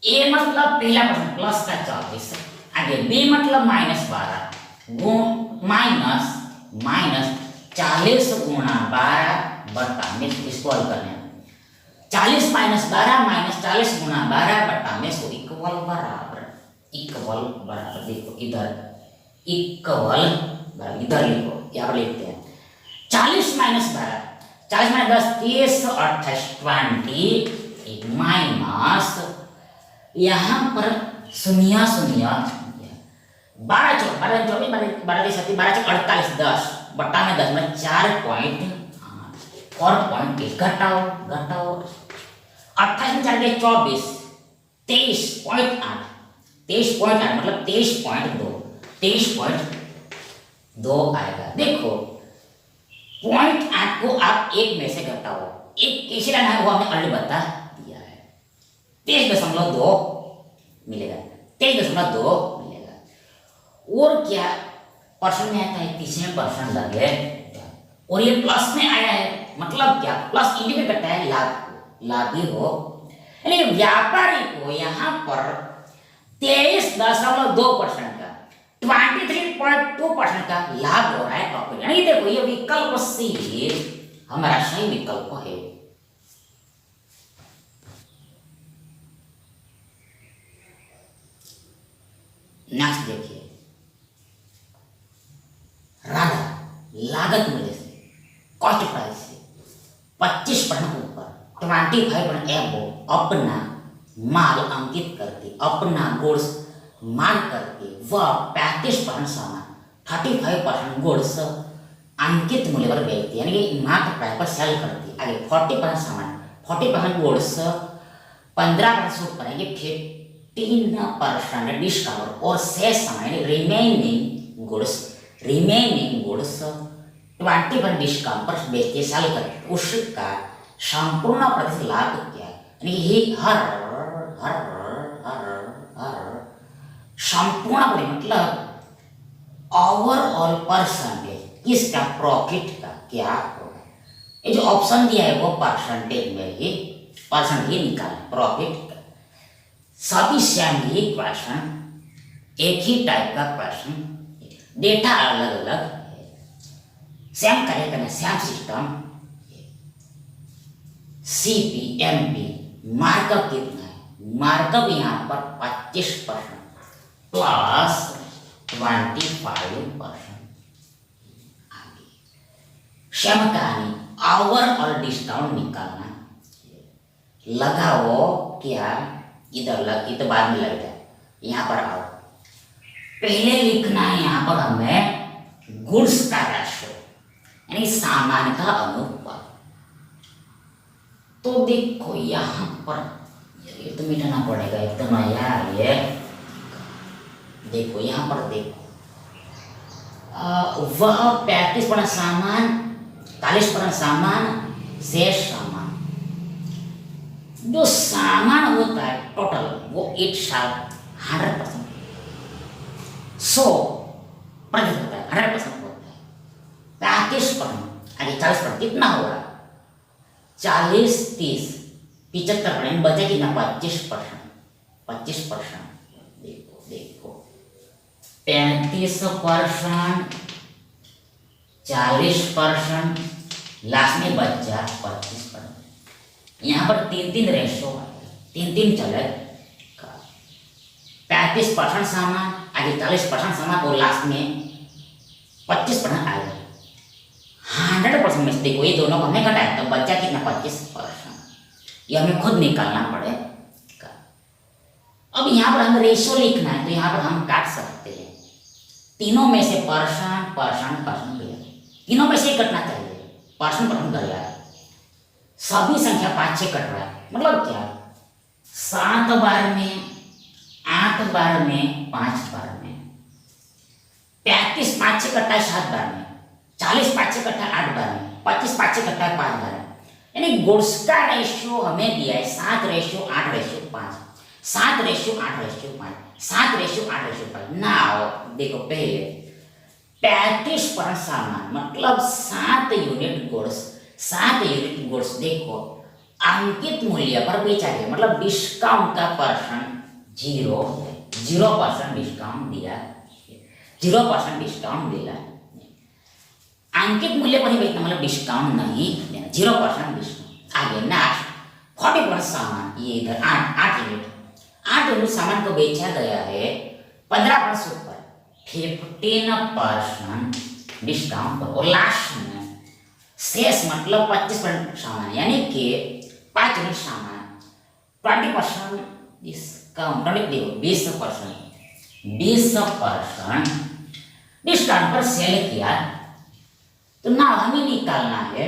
ए मतलब पहला प्रश्न प्लस का 24, आगे बी मतलब -12 माइनस माइनस 40 गुणा 12 बटा में, इसको हल करना है। 40 - 12 -40 गुणा 12 बटा में, इसको इक्वल बराबर देखो इधर इक्वल बराबर, इधर लिखो, यहाँ पर लिखते हैं 40 - 12, 40 - 10 30 28 20 माइनस, यहाँ पर शून्य 12 24 48 10 बटा में 10 में 4.8 और 0.1 घटाओ 28 में 4 के 24 23.8 मतलब 23.2 आएगा। देखो 0.8 को आप 1 में से घटाओ, एक कैसे लाना है वो हमने ऑलरेडी बता दिया है, 23.2 मिलेगा, 23.2 मिलेगा। और क्या परसेंट में आता है, 30% लगे, और ये प्लस में आया है, मतलब क्या प्लस इंडिकेट करता है लाभ ही हो, यानी व्यापारी को यहाँ पर 23.2% का 23.2% का लाभ हो रहा है प्रॉफिट, यानी देखो ये विकल्प सी हमारा सही विकल्प है। नेक्स्ट देखिए, लागत मूल्य से, कॉस्ट प्राइस से 25% ऊपर 25% एबो अपना माल अंकित करके, अपना गुड्स माल करके वह 35% सामान 35% गुड्स अंकित मूल्य पर बेचती, यानी कि मार्केट प्राइस पर सेल करती। आगे 40% सामान 40% गुड्स 15% से ऊपर है, 15% डिस्काउंट और शेष सामान रिमेनिंग गुड्स 20% डिस्काउंट पर बेचते सेल करते, उसका संपूर्ण प्रतिशत लाभ क्या है, यानी कि हर संपूर्ण मतलब ओवरऑल परसेंटेज इसका प्रॉफिट का क्या होगा। ये जो ऑप्शन दिया है वो परसेंटेज में ही परसेंट ही निकालना, प्रॉफिट का सभी सेम ही क्वेश्चन, एक ही टाइप का क्वेश्चन, डेटा अलग अलग है, same correct, same system. CPMP markup कितना है, मार्कअप यहाँ पर 25% प्लस 25%। आगे सेम कहानी, ओवरऑल डिस्काउंट निकालना, लगाओ क्या इधर बाद में लग जाए, यहाँ पर आओ, पहले लिखना है यहाँ पर हमें गुड्स का रेशो, यानी सामान का अनुपात। तो देखो यहाँ पर ये तो मिटाना पड़ेगा एकदम यार, ये देखो यहाँ पर देखो वह 35% सामान 40% सामान शेष सामान, जो सामान होता है टोटल वो एक साल 100% 100% होता है, 100% होता है। 35% आगे 40% कितना होगा, 40 30 75% बचा कितना 25%। देखो 35% 40% लास्ट में बचा 25%। यहाँ पर 3 रेशो 3 चले, 35% सामान आगे 40% सामान और लास्ट में 25% आएगा। 100% में देखो ये दोनों को हमने घटाया तो बचा कितना 25%, ये हमें खुद निकालना पड़ेगा। अब यहाँ पर हम रेशो लिखना है तो यहाँ पर हम काट सकते हैं, तीनों में से परसेंट गया, तीनों में से ही कटना चाहिए, परसेंट गया, सभी संख्या 5 से कट रहा है, मतलब क्या 7 बार में 8 बार में 5 बार में 35 5 से कटा है 7 बार में, 40 5 इकट्ठा 8 12, 25 5 इकट्ठा 5 12, यानी गुड्स का रेशियो हमें दिया है 7:8:5, 7:8:5, 7:8:5। नाउ देखो पहले 35% सामान मतलब 7 यूनिट गुड्स, 7 यूनिट गुड्स देखो अंकित मूल्य पर बेचा गया, मतलब डिस्काउंट का परसेंट 0% डिस्काउंट दिया, 0% डिस्काउंट दिया। अंकित मूल्य पर ही बेचना मतलब डिस्काउंट नहीं देना, 0% डिस्काउंट। आगे नेक्स्ट 40% सामान, ये इधर 8 यूनिट, 8 यूनिट सामान को बेचा गया है 15% ऊपर, 15% डिस्काउंट पर। और लास्ट में शेष मतलब 25% सामान, यानी कि 5 यूनिट सामान 20% डिस्काउंट, 20% डिस्काउंट पर सेल किया। तो ना हमें निकालना है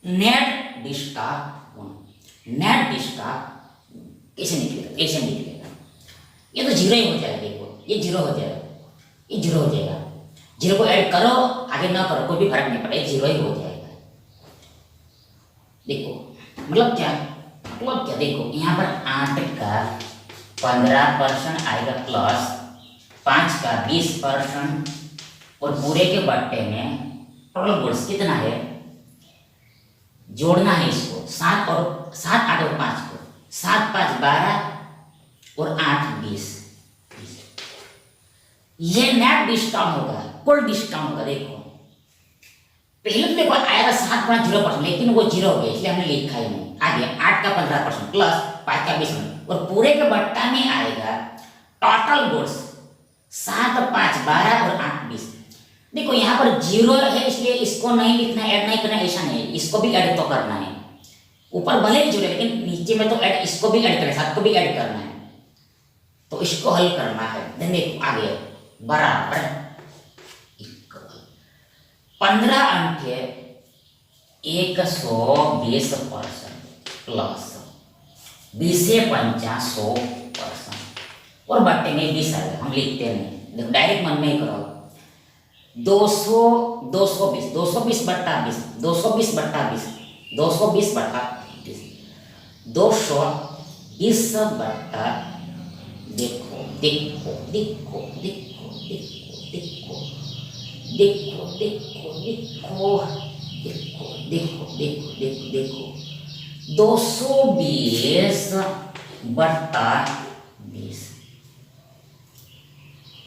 नेट डिस्काउंट। नेट डिस्काउंट कैसे निकलेगा, ऐसे निकलेगा, ये तो जीरो ही हो जाएगा। देखो ये जीरो हो जाएगा, ये जीरो हो जाएगा, जीरो को ऐड करो आगे ना करो कोई भी फर्क नहीं पड़ेगा, जीरो ही हो जाएगा। देखो मतलब क्या, देखो यहाँ पर 8 का 15% आएगा प्लस 5 का 20%, और पूरे के बट्टे में टोटल गुड्स कितना है, जोड़ना है इसको 7 और 7 8 और 5 को, 7 5 12 और 8 20, ये नेट डिस्काउंट होगा, कुल डिस्काउंट होगा। देखो पहले तो देखो आएगा 7.0%, लेकिन वो जीरो हो गया इसलिए हमने लिखा ही नहीं। आगे 8 का 15% प्लस 5 का 20%, और पूरे के बट्टा में आएगा टोटल गुड्स 7 5 12 और 8 20। देखो यहाँ पर जीरो है इसलिए इसको नहीं लिखना, ऐड नहीं करना, ऐसा नहीं, इसको भी ऐड तो करना है। ऊपर भले ही जुड़े लेकिन नीचे में तो ऐड, इसको भी ऐड करना है, साथ को भी ऐड करना है, तो इसको हल करना है। देखो आगे बराबर 15 अंक 120% प्लस 20 से 50 100%, और बट्टे में 20 आएगा, हम लिखते नहीं, देखो डायरेक्ट मन में ही करो। 220 बट्टा 20, 220 बट्टा 20, 220 बट्टा 20, 220 बट्टा, देखो देखो देखो देखो देखो देखो देखो देखो देखो देखो देखो देखो देखो देखो 220 बट्टा 20,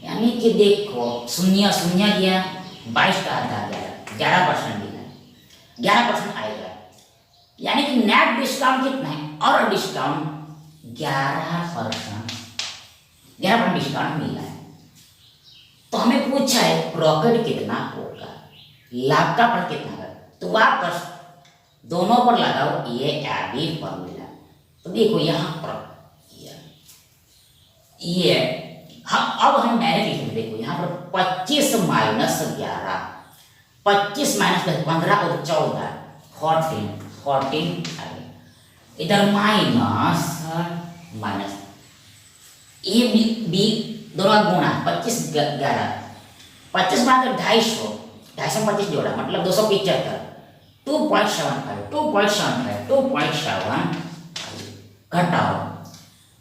यानी कि देखो शून्य शून्य गया, 22 का आधा 11% दिया, 11% आएगा, यानी कि नेट डिस्काउंट कितना है, और डिस्काउंट 11% डिस्काउंट मिला है। तो हमें पूछा है प्रॉफिट कितना होगा, लाभ का फल कितना होगा, तो वापस दोनों पर लगाओ ये आदि फॉर्मूला। तो देखो यहाँ पर ये अब हम डायरेक्ट लिखेंगे। देखो यहाँ पर 25 माइनस 11, 25 माइनस 15 और 14 14 इधर माइनस ए बी दोनों का गुणा 25 11, 25 माइनस 250 25 जोड़ा मतलब 275, 2.75 घटाओ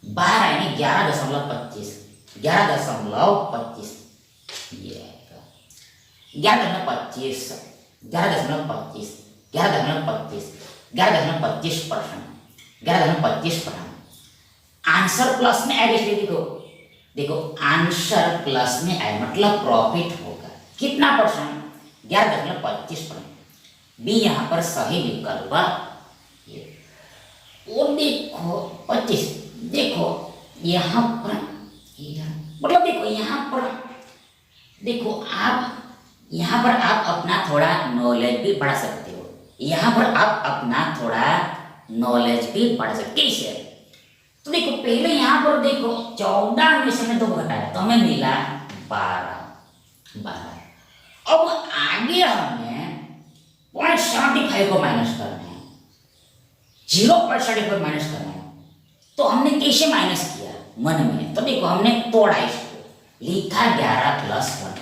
12 यानी 11.25, 11.25 ये 11.25 11.25 11.25% आंसर प्लस में ऐड, इसलिए देखो आंसर प्लस में ऐड मतलब प्रॉफिट होगा कितना परसेंट, 11.25%। बी यहाँ पर सही विकल्प। और देखो 25, देखो यहाँ पर मतलब देखो यहाँ पर आप अपना थोड़ा नॉलेज भी बढ़ा सकते हो, यहाँ पर आप अपना थोड़ा नॉलेज भी बढ़ा सकते कैसे। तो देखो पहले यहाँ पर देखो 14 में से 2 घटाया तो हमें मिला 12। अब आगे हमें 0.75 को माइनस करना है, 0.75 माइनस करना है। तो हमने कैसे माइनस किया मन में, तो देखो हमने तोड़ा इसको, लिखा 11 + 1,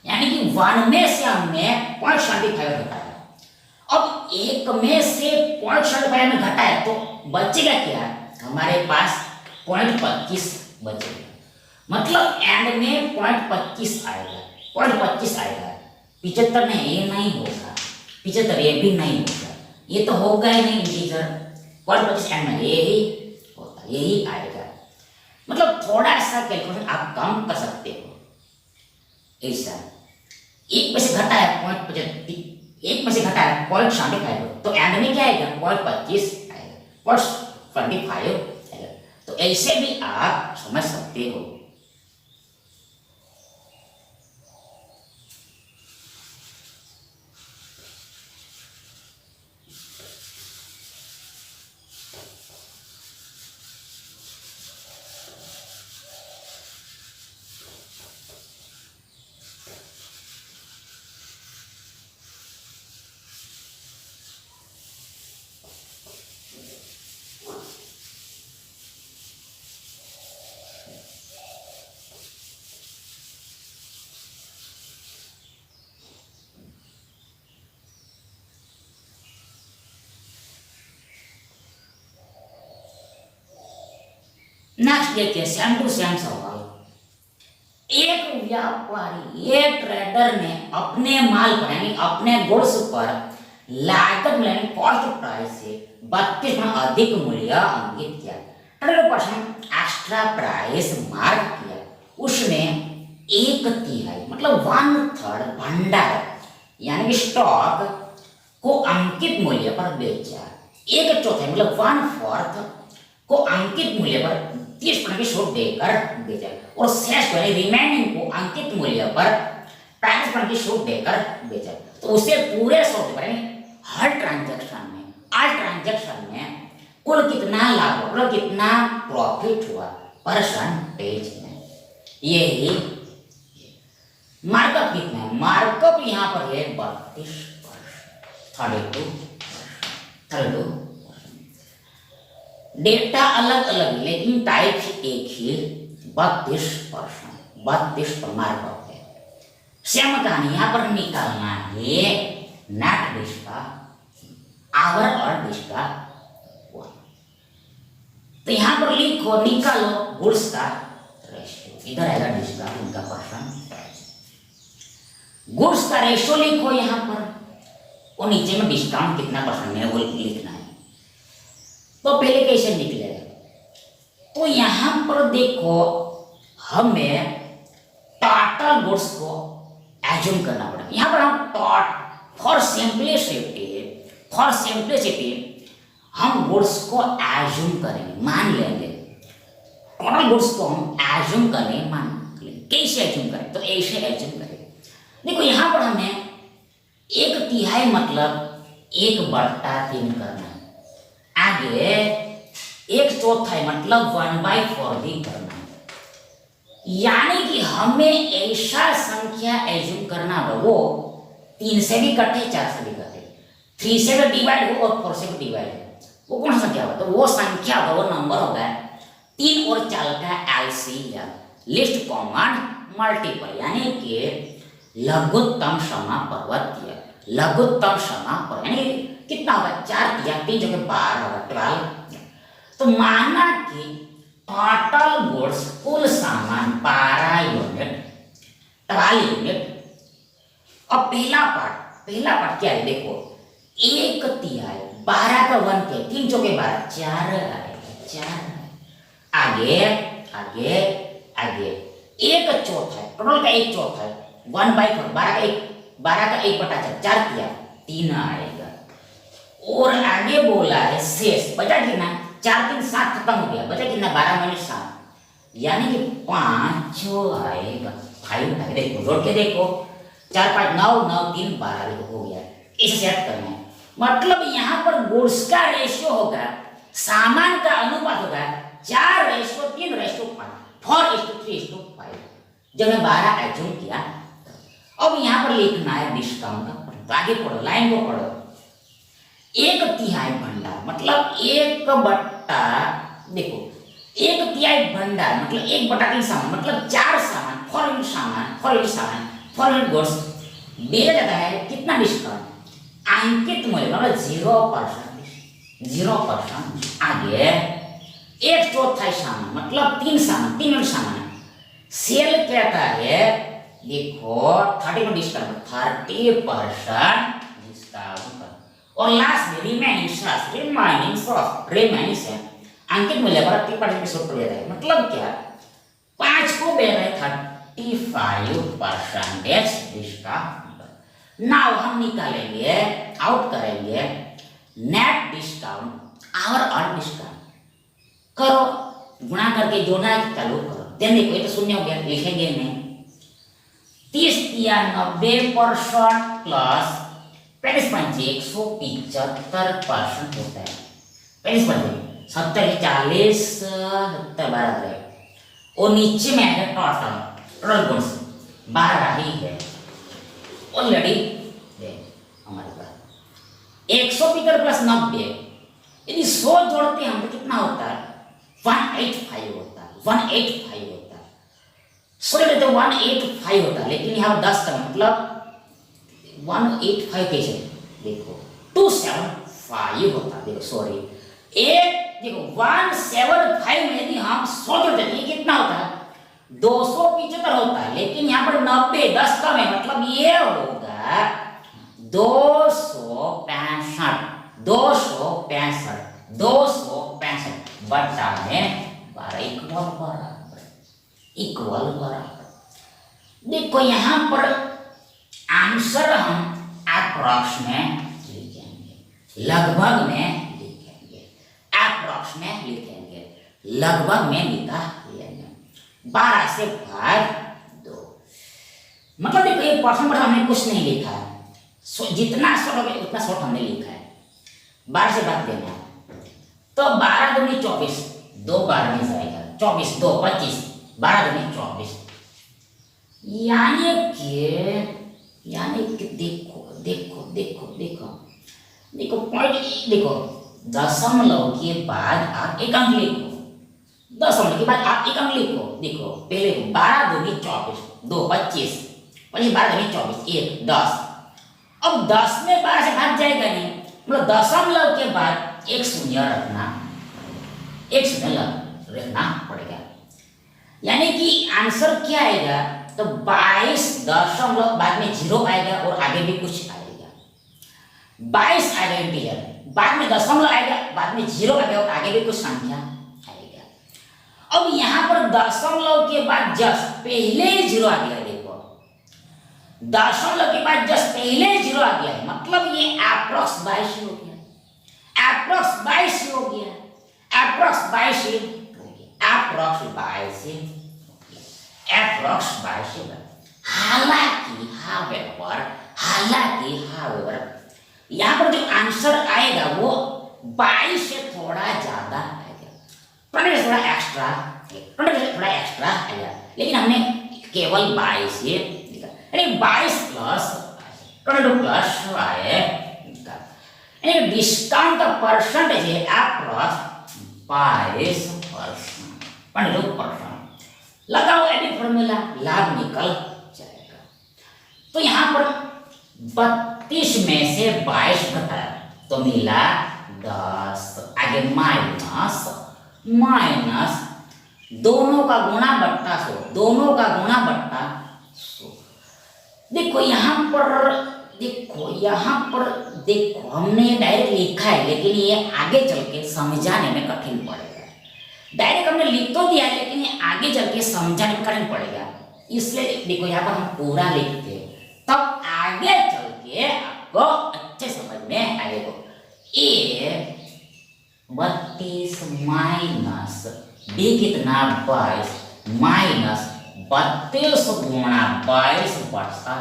यानी कि 1 में से हमने 0.75 घटाया। अब 1 में से 0.75 में घटाया तो बचेगा क्या, हमारे पास 0.25 बचेगा। मतलब एंड में 0.25 आएगा, 0.25 आएगा। 75 नहीं, ये नहीं होगा, 75 ये भी नहीं होगा, ये तो होगा ही नहीं इंटीजर। 0.25 एंड में यही होता, यही आएगा। मतलब थोड़ा सा कैलकुलेशन आप कम कर सकते हो ऐसा। 1 में से घटाया 0.75, 1 में से घटाया 0.75 तो एंड में क्या आएगा, 0.25 आएगा, 0.25 आएगा। तो ऐसे भी आप समझ सकते हो। नेक्स्ट देखिए, सेम टू सेम सवाल। एक व्यापारी, एक ट्रेडर ने अपने माल पर यानी अपने गुड्स पर लागत यानी कॉस्ट प्राइस से 32 अधिक मूल्य अंकित किया। Trader person extra price mark किया। उसने 1/3 मतलब 1/3 भंडार यानी कि स्टॉक को अंकित मूल्य पर बेचा। 1/4 मतलब 1/4 को अंकित मूल्य पर 30% की छूट देकर बेचा और शेष यानी रिमेनिंग को अंकित मूल्य पर 35% की छूट देकर बेचा। तो उसे पूरे सौदे पर हर ट्रांजैक्शन में कुल कितना लाभ हुआ, कुल कितना प्रॉफिट हुआ परसेंटेज में। यही मार्कअप कितना है, मार्कअप यहाँ पर है 32। डेटा अलग अलग लेकिन टाइप एक ही, 32% मार्कअप है। सेम कहानी यहाँ पर निकालना है नेट डिश का आवर और डिश का। तो यहाँ पर लिखो, निकालो गुड्स का रेशियो, इधर आएगा डिश का उनका परसेंटेज। गुड्स का रेशियो लिखो यहाँ पर और नीचे में डिस्काउंट कितना परसेंट है वो लिखना है। तो पहले कैसे निकलेगा, तो यहां पर देखो हमें टोटल गुड्स को एज्यूम करना पड़ेगा। यहां पर हम फॉर सिंपलिसिटी हम गुड्स को एज्यूम करेंगे, मान लेंगे। टोटल गुड्स को हम एज्यूम करेंगे, मान लेंगे। कैसे एज्यूम करें, तो ऐसे एज्यूम करेंगे। देखो यहां पर हमें 1/3 मतलब 1/3 करना है। आगे 1/4 मतलब 1/4 भी करना है। यानी कि हमें ऐसा संख्या एज्यूम करना होगा वो 3 से भी कटे, 4 से भी कटे, 3 से भी डिवाइड हो और 4 से भी डिवाइड हो। वो कौन सा संख्या होगा, तो वो संख्या होगा, वो नंबर होगा 3 और 4 का एलसीएम, लिस्ट कॉमन मल्टीपल, यानी कि लघुत्तम समापवर्तीय, लघुत्तम समापर यानी कितना होगा, 4 या 3 जगह 12 होगा, 12। तो माना कि टोटल गुड्स कुल सामान 12 यूनिट, 12 यूनिट। अब पहला पार्ट क्या है, देखो 1/3 12 का 1 के 3 चौके 12, 4 आएगा, 4। आगे 1/4 टोटल का 1/4 1/4 12 का 1/4 4 किया 3 आएगा। और आगे बोला है शेष बचा कितना, 4 3 7 खत्म हो गया, बचा कितना 12 - 7 यानी कि 5 आएगा, 5 आएगा। देखो जोड़ के देखो, 4 5 9 9 3 12 हो गया। इसे सेट करना है, मतलब यहाँ पर गुड्स का रेशियो होगा, सामान का अनुपात होगा 4:3:5, 4:3:5 जब मैं 12 एज्यूम किया। अब यहाँ पर लिखना है डिस्काउंट का, आगे पढ़ो, लाइन को पढ़ो। 1/3 भंडार मतलब 1/, देखो 1/3 भंडार मतलब 1/3 सामान मतलब 4 सामान, 4 सामान, फॉरवर्ड गुड्स दिया जाता है कितना डिस्काउंट, अंकित मूल्य मतलब 0%। आगे एक चौथाई सामान मतलब 3 यूनिट सामान है। सेल कहता है देखो 30% डिस्काउंट 30% डिस्काउंट और लास्ट में रिमेनिंग से अंकित मूल्य पर 30% छूट दे रहा है। मतलब क्या 5 को दे रहे 35% डिस्काउंट। नाउ हम निकालेंगे आउट करेंगे नेट डिस्काउंट और ऑन डिस्काउंट। करो गुणा करके जोड़ना चालू करो। देन देखो ये तो शून्य हो गया, लिखेंगे नहीं। 30 या 90% प्लस 175% होता है। 70 40 70 12 और नीचे में है टोटल गुड्स 12 ही है ऑलरेडी हमारे पास। 175 प्लस 90 यदि 100 जोड़ते हैं हम तो कितना होता है 185 होता है। 185 होता है। सॉरी तो 185 होता है, लेकिन यहाँ 10 का मतलब 185 कैसे देखो 275 होता है। देखो सॉरी एक देखो 175 में यदि हम 100 जोड़ते हैं कितना होता है 275 होता है, लेकिन यहाँ पर 90 10 कम है मतलब ये होगा 265 बटा में 12 इक्वल बराबर। देखो यहाँ पर आंसर हम अप्रॉक्स में लिखेंगे, लगभग में लिखेंगे, अप्रॉक्स में लिखेंगे, लगभग में लिखा लेंगे। 12 से भाग 2 मतलब देखो ये परसेंट पर हमने कुछ नहीं लिखा है, जितना शॉर्ट हो गया उतना शॉर्ट हमने लिखा है। 12 से भाग देना तो 12 दूनी 24 2 12 में जाएगा 24 2 25 12 दूनी 24 यानी कि देखो देखो देखो देखो देखो पॉइंट देखो दशमलव के बाद आप एक अंक लिखो, दशमलव के बाद आप एक अंक लिखो। देखो पहले 12 दूनी 24 2 25 12 दूनी 24 1 10। अब 10 में 12 से भाग जाएगा नहीं, मतलब दशमलव के बाद एक शून्य रखना पड़ेगा। यानी कि आंसर क्या आएगा तो 22 दशमलव बाद में 0 आएगा और आगे भी कुछ आएगा। 22 आएगा इंटीजर, बाद में दशमलव आएगा, बाद में 0 आएगा और आगे भी कुछ संख्या आएगा। अब यहाँ पर दशमलव के बाद जस्ट पहले 0 आ गया। देखो दशमलव के बाद जस्ट पहले 0 आ गया है, मतलब ये अप्रॉक्स 22 हो गया, अप्रॉक्स 22 हो गया, अप्रॉक्स 22 हो गया, अप्रॉक्स 22। हालांकि यहाँ पर जो आंसर आएगा वो 22 से थोड़ा ज्यादा आएगा, 20 थोड़ा एक्स्ट्रा आएगा, लेकिन हमने केवल 22 ही लिखा, यानी 22 प्लस 22 प्लस यानी डिस्काउंट का परसेंटेज है अप्रॉक्स 22%। लगाओ एडी फॉर्मूला, लाभ निकल जाएगा। तो यहाँ पर 32 में से 22 घटाया तो मिला 10, आगे माइनस दोनों का गुणा बट्टा 100। देखो यहाँ पर देखो हमने डायरेक्ट लिखा है, लेकिन ये आगे चल के समझाने में कठिन पड़ेगा। डायरेक्ट हमने लिख तो दिया लेकिन ये आगे चल के समझाने में कठिन पड़ेगा, इसलिए देखो यहाँ पर हम पूरा लिखते हैं, तब आगे चल के आपको अच्छे समझ में आएगा। ए 32 माइनस बी कितना 22 माइनस 32 गुणा 22 बटा 100।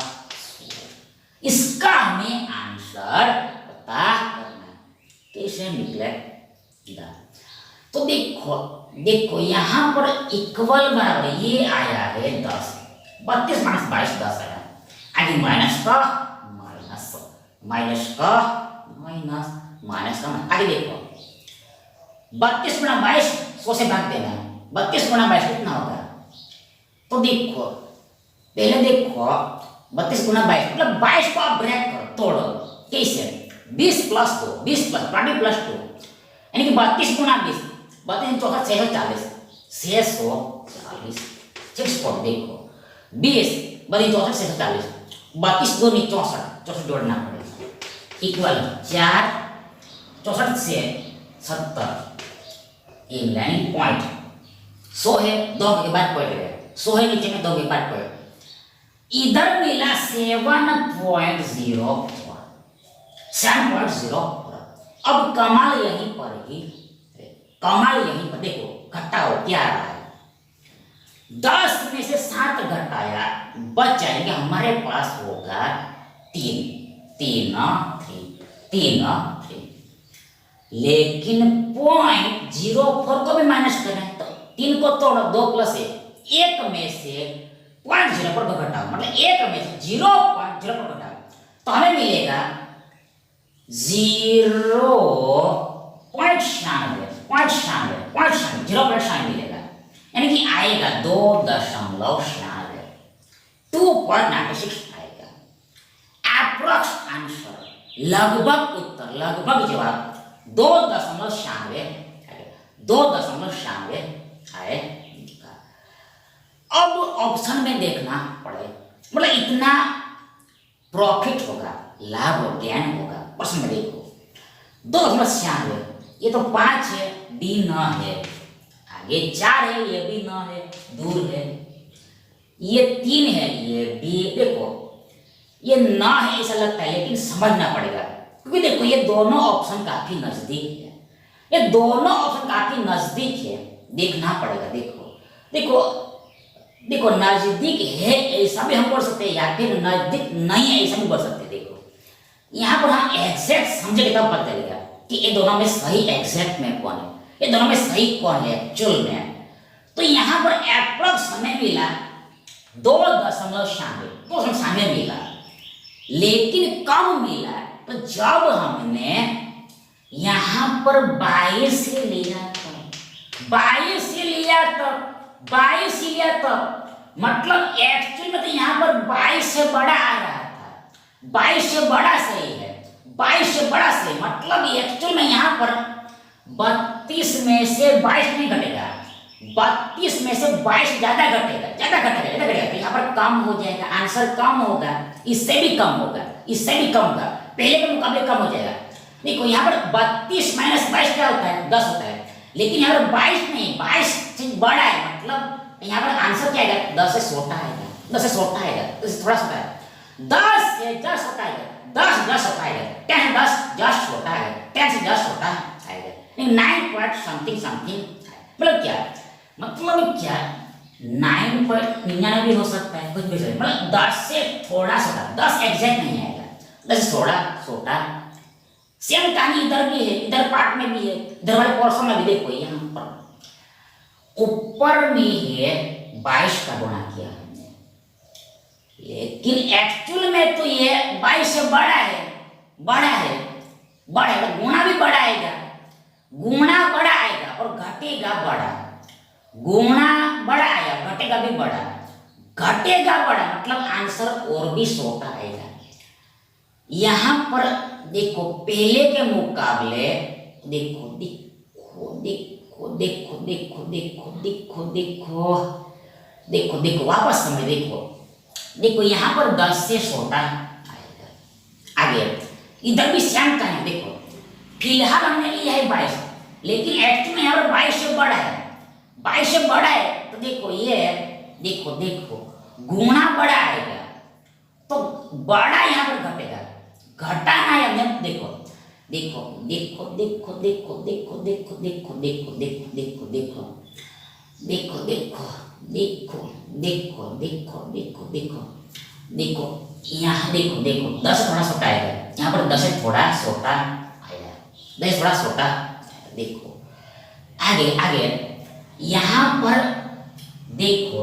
इसका हमें आंसर पता करना कैसे निकलेगा। तो देखो यहाँ पर इक्वल बराबर ये आया है 10, 32 माइनस 22 10 आया, आगे माइनस का माइनस आगे देखो 32 गुणा 22 100 से भाग देना है, 32 गुणा 22 कितना होगा। तो देखो पहले देखो 32 गुना 22 मतलब 22 को आप ब्रेक करो, तोड़ो। कैसे? 20 प्लस 2, 20 प्लस 20 प्लस 2 यानी कि 32 गुना 20, 32 चौका 640, 640 6 देखो 20 32 चौका 640, 32 2 64, 64 जोड़ना पड़ेगा, इक्वल 4 64 से 70 इन लाइन पॉइंट 100 है, 2 के बाद पॉइंट है, 100 है नीचे में 2 के बाद पॉइंट, इधर मिला 7.04, 7.04। अब कमाल यहीं पर ही, कमाल यहीं पर देखो, घटाओ क्या आ रहा है, 10 में से 7 घटाया, बच जाएंगे हमारे पास होगा 3, 3, लेकिन 0.04 को भी माइनस करें तो 3 को तोड़ो, 2 प्लस 1 में से 0.04 पर घटाओ, मतलब 1 में से 0.04 पर घटाओ तो हमें मिलेगा 0.96 मिलेगा, यानी कि आएगा 2.96, 2.96 आएगा। अप्रोक्स आंसर, लगभग उत्तर, लगभग जवाब 2.96 आएगा। अब ऑप्शन में देखना पड़े, मतलब इतना प्रॉफिट होगा, लाभ और ज्ञान होगा। प्रश्न में देखो 2.96, ये तो 5 है, डी न है, आगे 4 है, ये भी न है, दूर है, ये 3 है, ये भी देखो, ये न है ऐसा लगता है, लेकिन समझना पड़ेगा क्योंकि देखो ये दोनों ऑप्शन काफी नजदीक है, ये दोनों ऑप्शन काफी नजदीक है, देखना पड़ेगा। देखो देखो नजदीक है ऐसा भी हम बोल सकते हैं, या फिर नजदीक नहीं है ऐसा भी बोल सकते हैं। देखो यहाँ पर हम एग्जैक्ट समझेंगे तब पता चलेगा कि ये दोनों में सही एग्जैक्ट में कौन है, ये दोनों में सही कौन है एक्चुअल में। तो यहाँ पर अप्रोक्स हमें मिला 2.96 मिला, लेकिन कम मिला तो जब हमने यहाँ पर 22 से लिया तो 22 लिया तो मतलब एक्चुअल में तो यहाँ पर 22 से बड़ा आ रहा था, 22 से बड़ा सही है, 22 से बड़ा सही, मतलब एक्चुअल में यहाँ पर 32 में से 22 नहीं घटेगा, 32 में से 22 ज्यादा घटेगा, तो यहाँ पर कम हो जाएगा, आंसर कम होगा, इससे भी कम होगा, पहले के मुकाबले कम हो जाएगा। देखो यहाँ पर 32 माइनस 22 क्या होता है, 10 होता है, लेकिन यहाँ पर 22 नहीं, 22 से बड़ा है, मतलब यहाँ पर आंसर क्या आएगा, 10 से छोटा आएगा, 10 से छोटा आएगा, तो थोड़ा सा है, 10 से 10 छोटा आएगा, 10 छोटा आएगा, 10 से 10 छोटा आएगा, 10 से 10 छोटा आएगा, 9 पॉइंट समथिंग, मतलब क्या 9.99 भी हो सकता है, कुछ भी हो सकता है, मतलब 10 से थोड़ा छोटा, 10 एग्जैक्ट नहीं आएगा, 10 से थोड़ा छोटा। सेम कहानी इधर भी है, इधर पार्ट में भी है, इधर वाले पोर्शन में भी देखो, यहाँ पर ऊपर में है 22 का गुणा किया हमने, लेकिन एक्चुअल में तो ये 22 से बड़ा है, गुणा भी बड़ा आएगा, और घटेगा बड़ा, गुणा बड़ा आया, घटेगा भी बड़ा, मतलब आंसर और भी छोटा आएगा। यहाँ पर देखो पहले के मुकाबले देखो वापस समय देखो यहाँ पर 10 से छोटा आएगा। आगे इधर भी सेम का है, देखो फिलहाल हमने लिया है 22, लेकिन एक्चुअली में यहाँ पर 22 से बड़ा है, तो देखो ये देखो गुणा बड़ा आएगा, तो बड़ा यहाँ पर घटेगा, घटाना है हमने, देखो यहाँ देखो 10 थोड़ा छोटा आएगा, यहाँ पर 10 थोड़ा छोटा आएगा, 10 थोड़ा छोटा, देखो आगे यहाँ पर देखो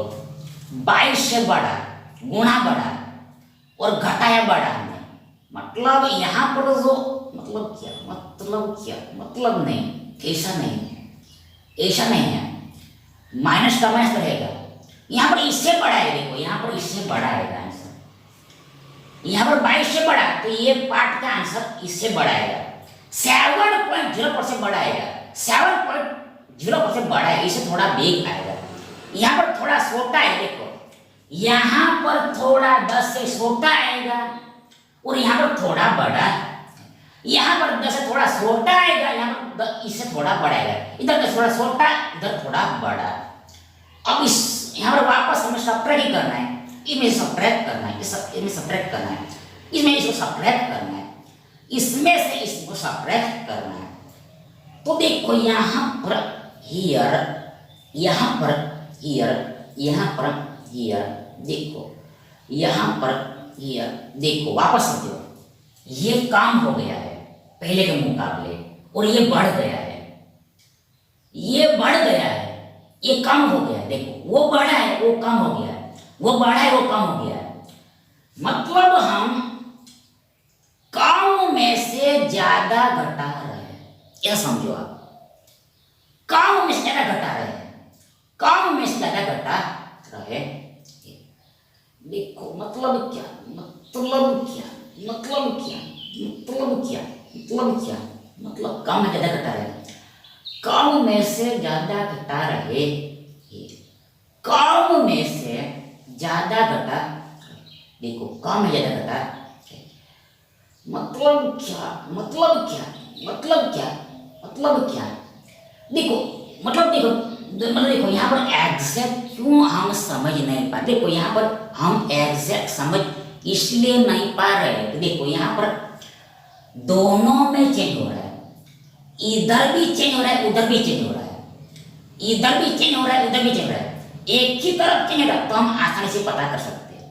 22 से बड़ा, गुणा बड़ा और घटाया बड़ा हमने, मतलब यहाँ पर जो मतलब नहीं, ऐसा नहीं है, माइनस का माइनस रहेगा, यहाँ पर इससे बड़ा है, देखो यहाँ पर इससे बड़ा आएगा आंसर, यहाँ पर 22 से बड़ा, तो ये पार्ट का आंसर इससे बड़ा आएगा। 7.0% बड़ा आएगा, 7.0% बड़ा है, इससे थोड़ा बिग आएगा। यहाँ पर थोड़ा छोटा है, देखो यहाँ पर थोड़ा 10 से छोटा आएगा और यहाँ पर थोड़ा बड़ा, यहाँ पर 10 से थोड़ा छोटा आएगा, यहाँ पर इससे थोड़ा बड़ा आएगा, इधर का थोड़ा छोटा, इधर थोड़ा बड़ा। अब इस यहाँ पर वापस हमें सब्ट्रैक्ट ही करना है, इसमें सब्ट्रैक्ट करना है, इसमें सब्ट्रैक्ट करना है, इसमें इसको सब्ट्रैक्ट करना है, इसमें से इसको सब्ट्रैक्ट करना है। तो देखो यहाँ पर हियर, यहाँ पर हियर, यहाँ पर हियर, देखो यहाँ पर हियर, देखो वापस समझो, ये काम हो गया है पहले के मुकाबले और ये बढ़ गया है, ये बढ़ गया है, ये कम हो गया है। देखो वो बढ़ा है, वो कम हो गया है, वो बढ़ा है, वो कम हो गया है। मतलब हम काम में से ज्यादा घटा रहे हैं, यह समझो आप, काम में से ज्यादा घटा रहे हैं, काम में से ज्यादा घटा रहे। देखो मतलब क्या, मतलब क्या, मतलब क्या, मतलब क्या, मतलब क्या, मतलब काम में ज्यादा घटा रहे, काम में से ज्यादा घटा रहे, काम में से ज्यादा घटा, देखो काम में ज्यादा घटा, मतलब क्या, मतलब क्या, मतलब क्या, मतलब क्या, देखो मतलब देखो, मतलब देखो यहाँ पर एग्जैक्ट क्यों हम समझ नहीं पाते। देखो यहाँ पर हम एग्जैक्ट समझ इसलिए नहीं पा रहे, देखो यहाँ पर दोनों में चेंज हो रहा है, इधर भी चेंज हो रहा है, उधर भी चेंज हो रहा है, इधर भी चेंज हो रहा है, उधर भी चेंज हो रहा है। एक ही तरफ चेंज हो रहा है तो हम आसानी से पता कर सकते हैं,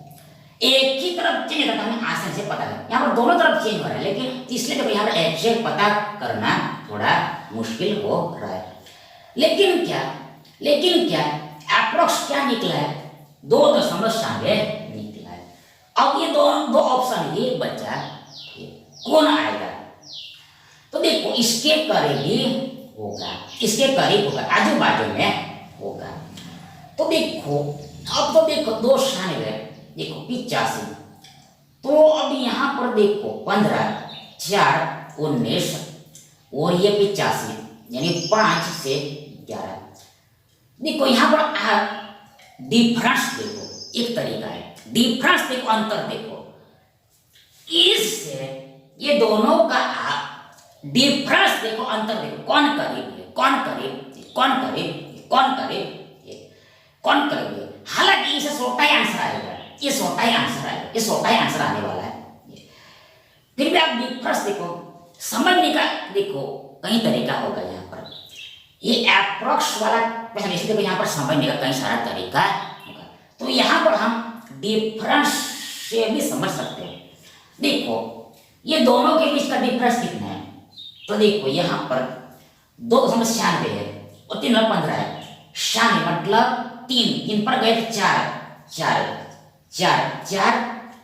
एक ही तरफ चेंज हो रहा है तो हम आसानी से पता कर, यहाँ पर दोनों तरफ चेंज हो रहा है, लेकिन इसलिए देखो यहाँ पर एग्जैक्ट पता करना थोड़ा मुश्किल हो रहा है। लेकिन क्या, लेकिन क्या अप्रोक्स क्या निकला है, 2.96 निकला है। अब ये दो ऑप्शन ये बचा, कौन आएगा, तो देखो इसके करीब ही होगा, इसके करीब होगा, आजू बाजू में होगा। तो देखो अब तो देखो 2.96, देखो 85, तो अब यहाँ पर देखो 15, 4, 19 और ये 85, यानी 5 से 11। देखो यहाँ पर डिफरेंस देखो, एक तरीका है डिफरेंस देखो, अंतर देखो, इससे ये दोनों का डिफरेंस देखो, अंतर देखो, कौन करीब है, कौन करीब, कौन करीब, कौन करीब, कौन करीब है। हालांकि इसे छोटा ही आंसर आएगा, ये छोटा ही आंसर आएगा, ये छोटा ही आंसर आने वाला है। फिर भी आप डिफरेंस देखो, समझने का देखो कई तरीका होगा। यहाँ पर ये अप्रोक्स वाला प्रश्न, इसे देखो यहाँ पर समझने का कई सारा तरीका होगा, तो यहाँ पर हम डिफरेंस से भी समझ सकते हैं। देखो ये दोनों के बीच का डिफरेंस कितना है, तो देखो यहाँ पर 2.96 है और 3 और 15 है, 96 मतलब 3 पर गए 4, 4, 4, 4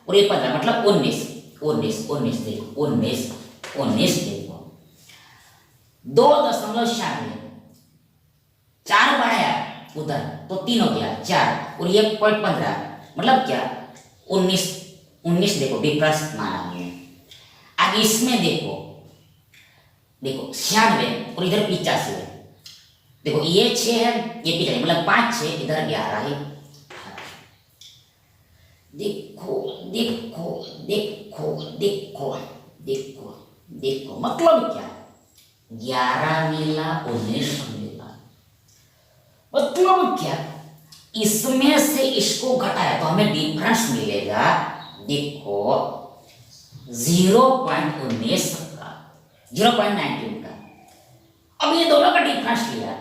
और ये 15 मतलब 19, 19, 19 देखो, 19, 19 देखो, 2.96, 4 बढ़ाया उधर तो 3 हो गया 4 और ये 15 मतलब क्या 19, 19 देखो डिफरेंस माना हमने। आगे इसमें देखो, देखो 96 और इधर 85 है, देखो ये 6 है, ये 85 मतलब 5, 6 इधर 11 है। देखो देखो देखो देखो देखो देखो मतलब क्या 11 मिला, 19 मिला, मतलब क्या इसमें से इसको घटाया तो हमें डिफरेंस मिलेगा, देखो 0.19 का, 0.19 का। अब ये दोनों का डिफरेंस लिया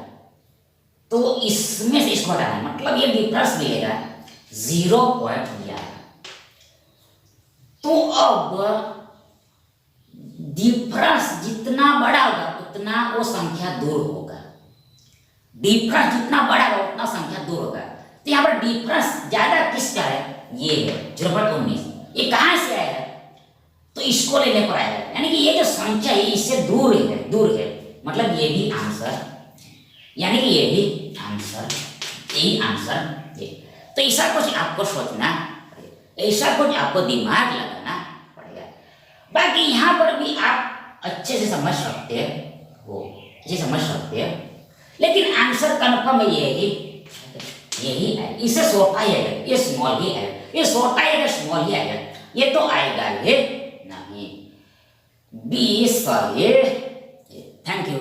तो इसमें से इसको हटाना मतलब ये डिफरेंस मिलेगा 0.11। तो अब डिफरेंस जितना बड़ा होगा उतना वो संख्या दूर होगा, डिफरेंस जितना बड़ा होगा उतना संख्या दूर होगा। तो यहाँ पर डिफरेंस ज्यादा किसका है, ये है 0.19। ये कहां से आया है, तो इसको लेने पर आया है, यानी कि ये जो संख्या है इससे दूर है, दूर है, मतलब ये भी आंसर, यानी कि ये भी आंसर, यही आंसर है। तो ऐसा कुछ आपको सोचना, ऐसा कुछ आपको दिमाग लगाना यहाँ पर भी आप अच्छे से समझ सकते हो, अच्छे समझ सकते हैं, लेकिन आंसर कन्फर्म यही है, इससे छोटा ही आएगा, ये स्मॉल ही आएगा, ये छोटा आएगा स्मॉल ही आएगा, ये तो आएगा ये नहीं। Be sorry, thank you.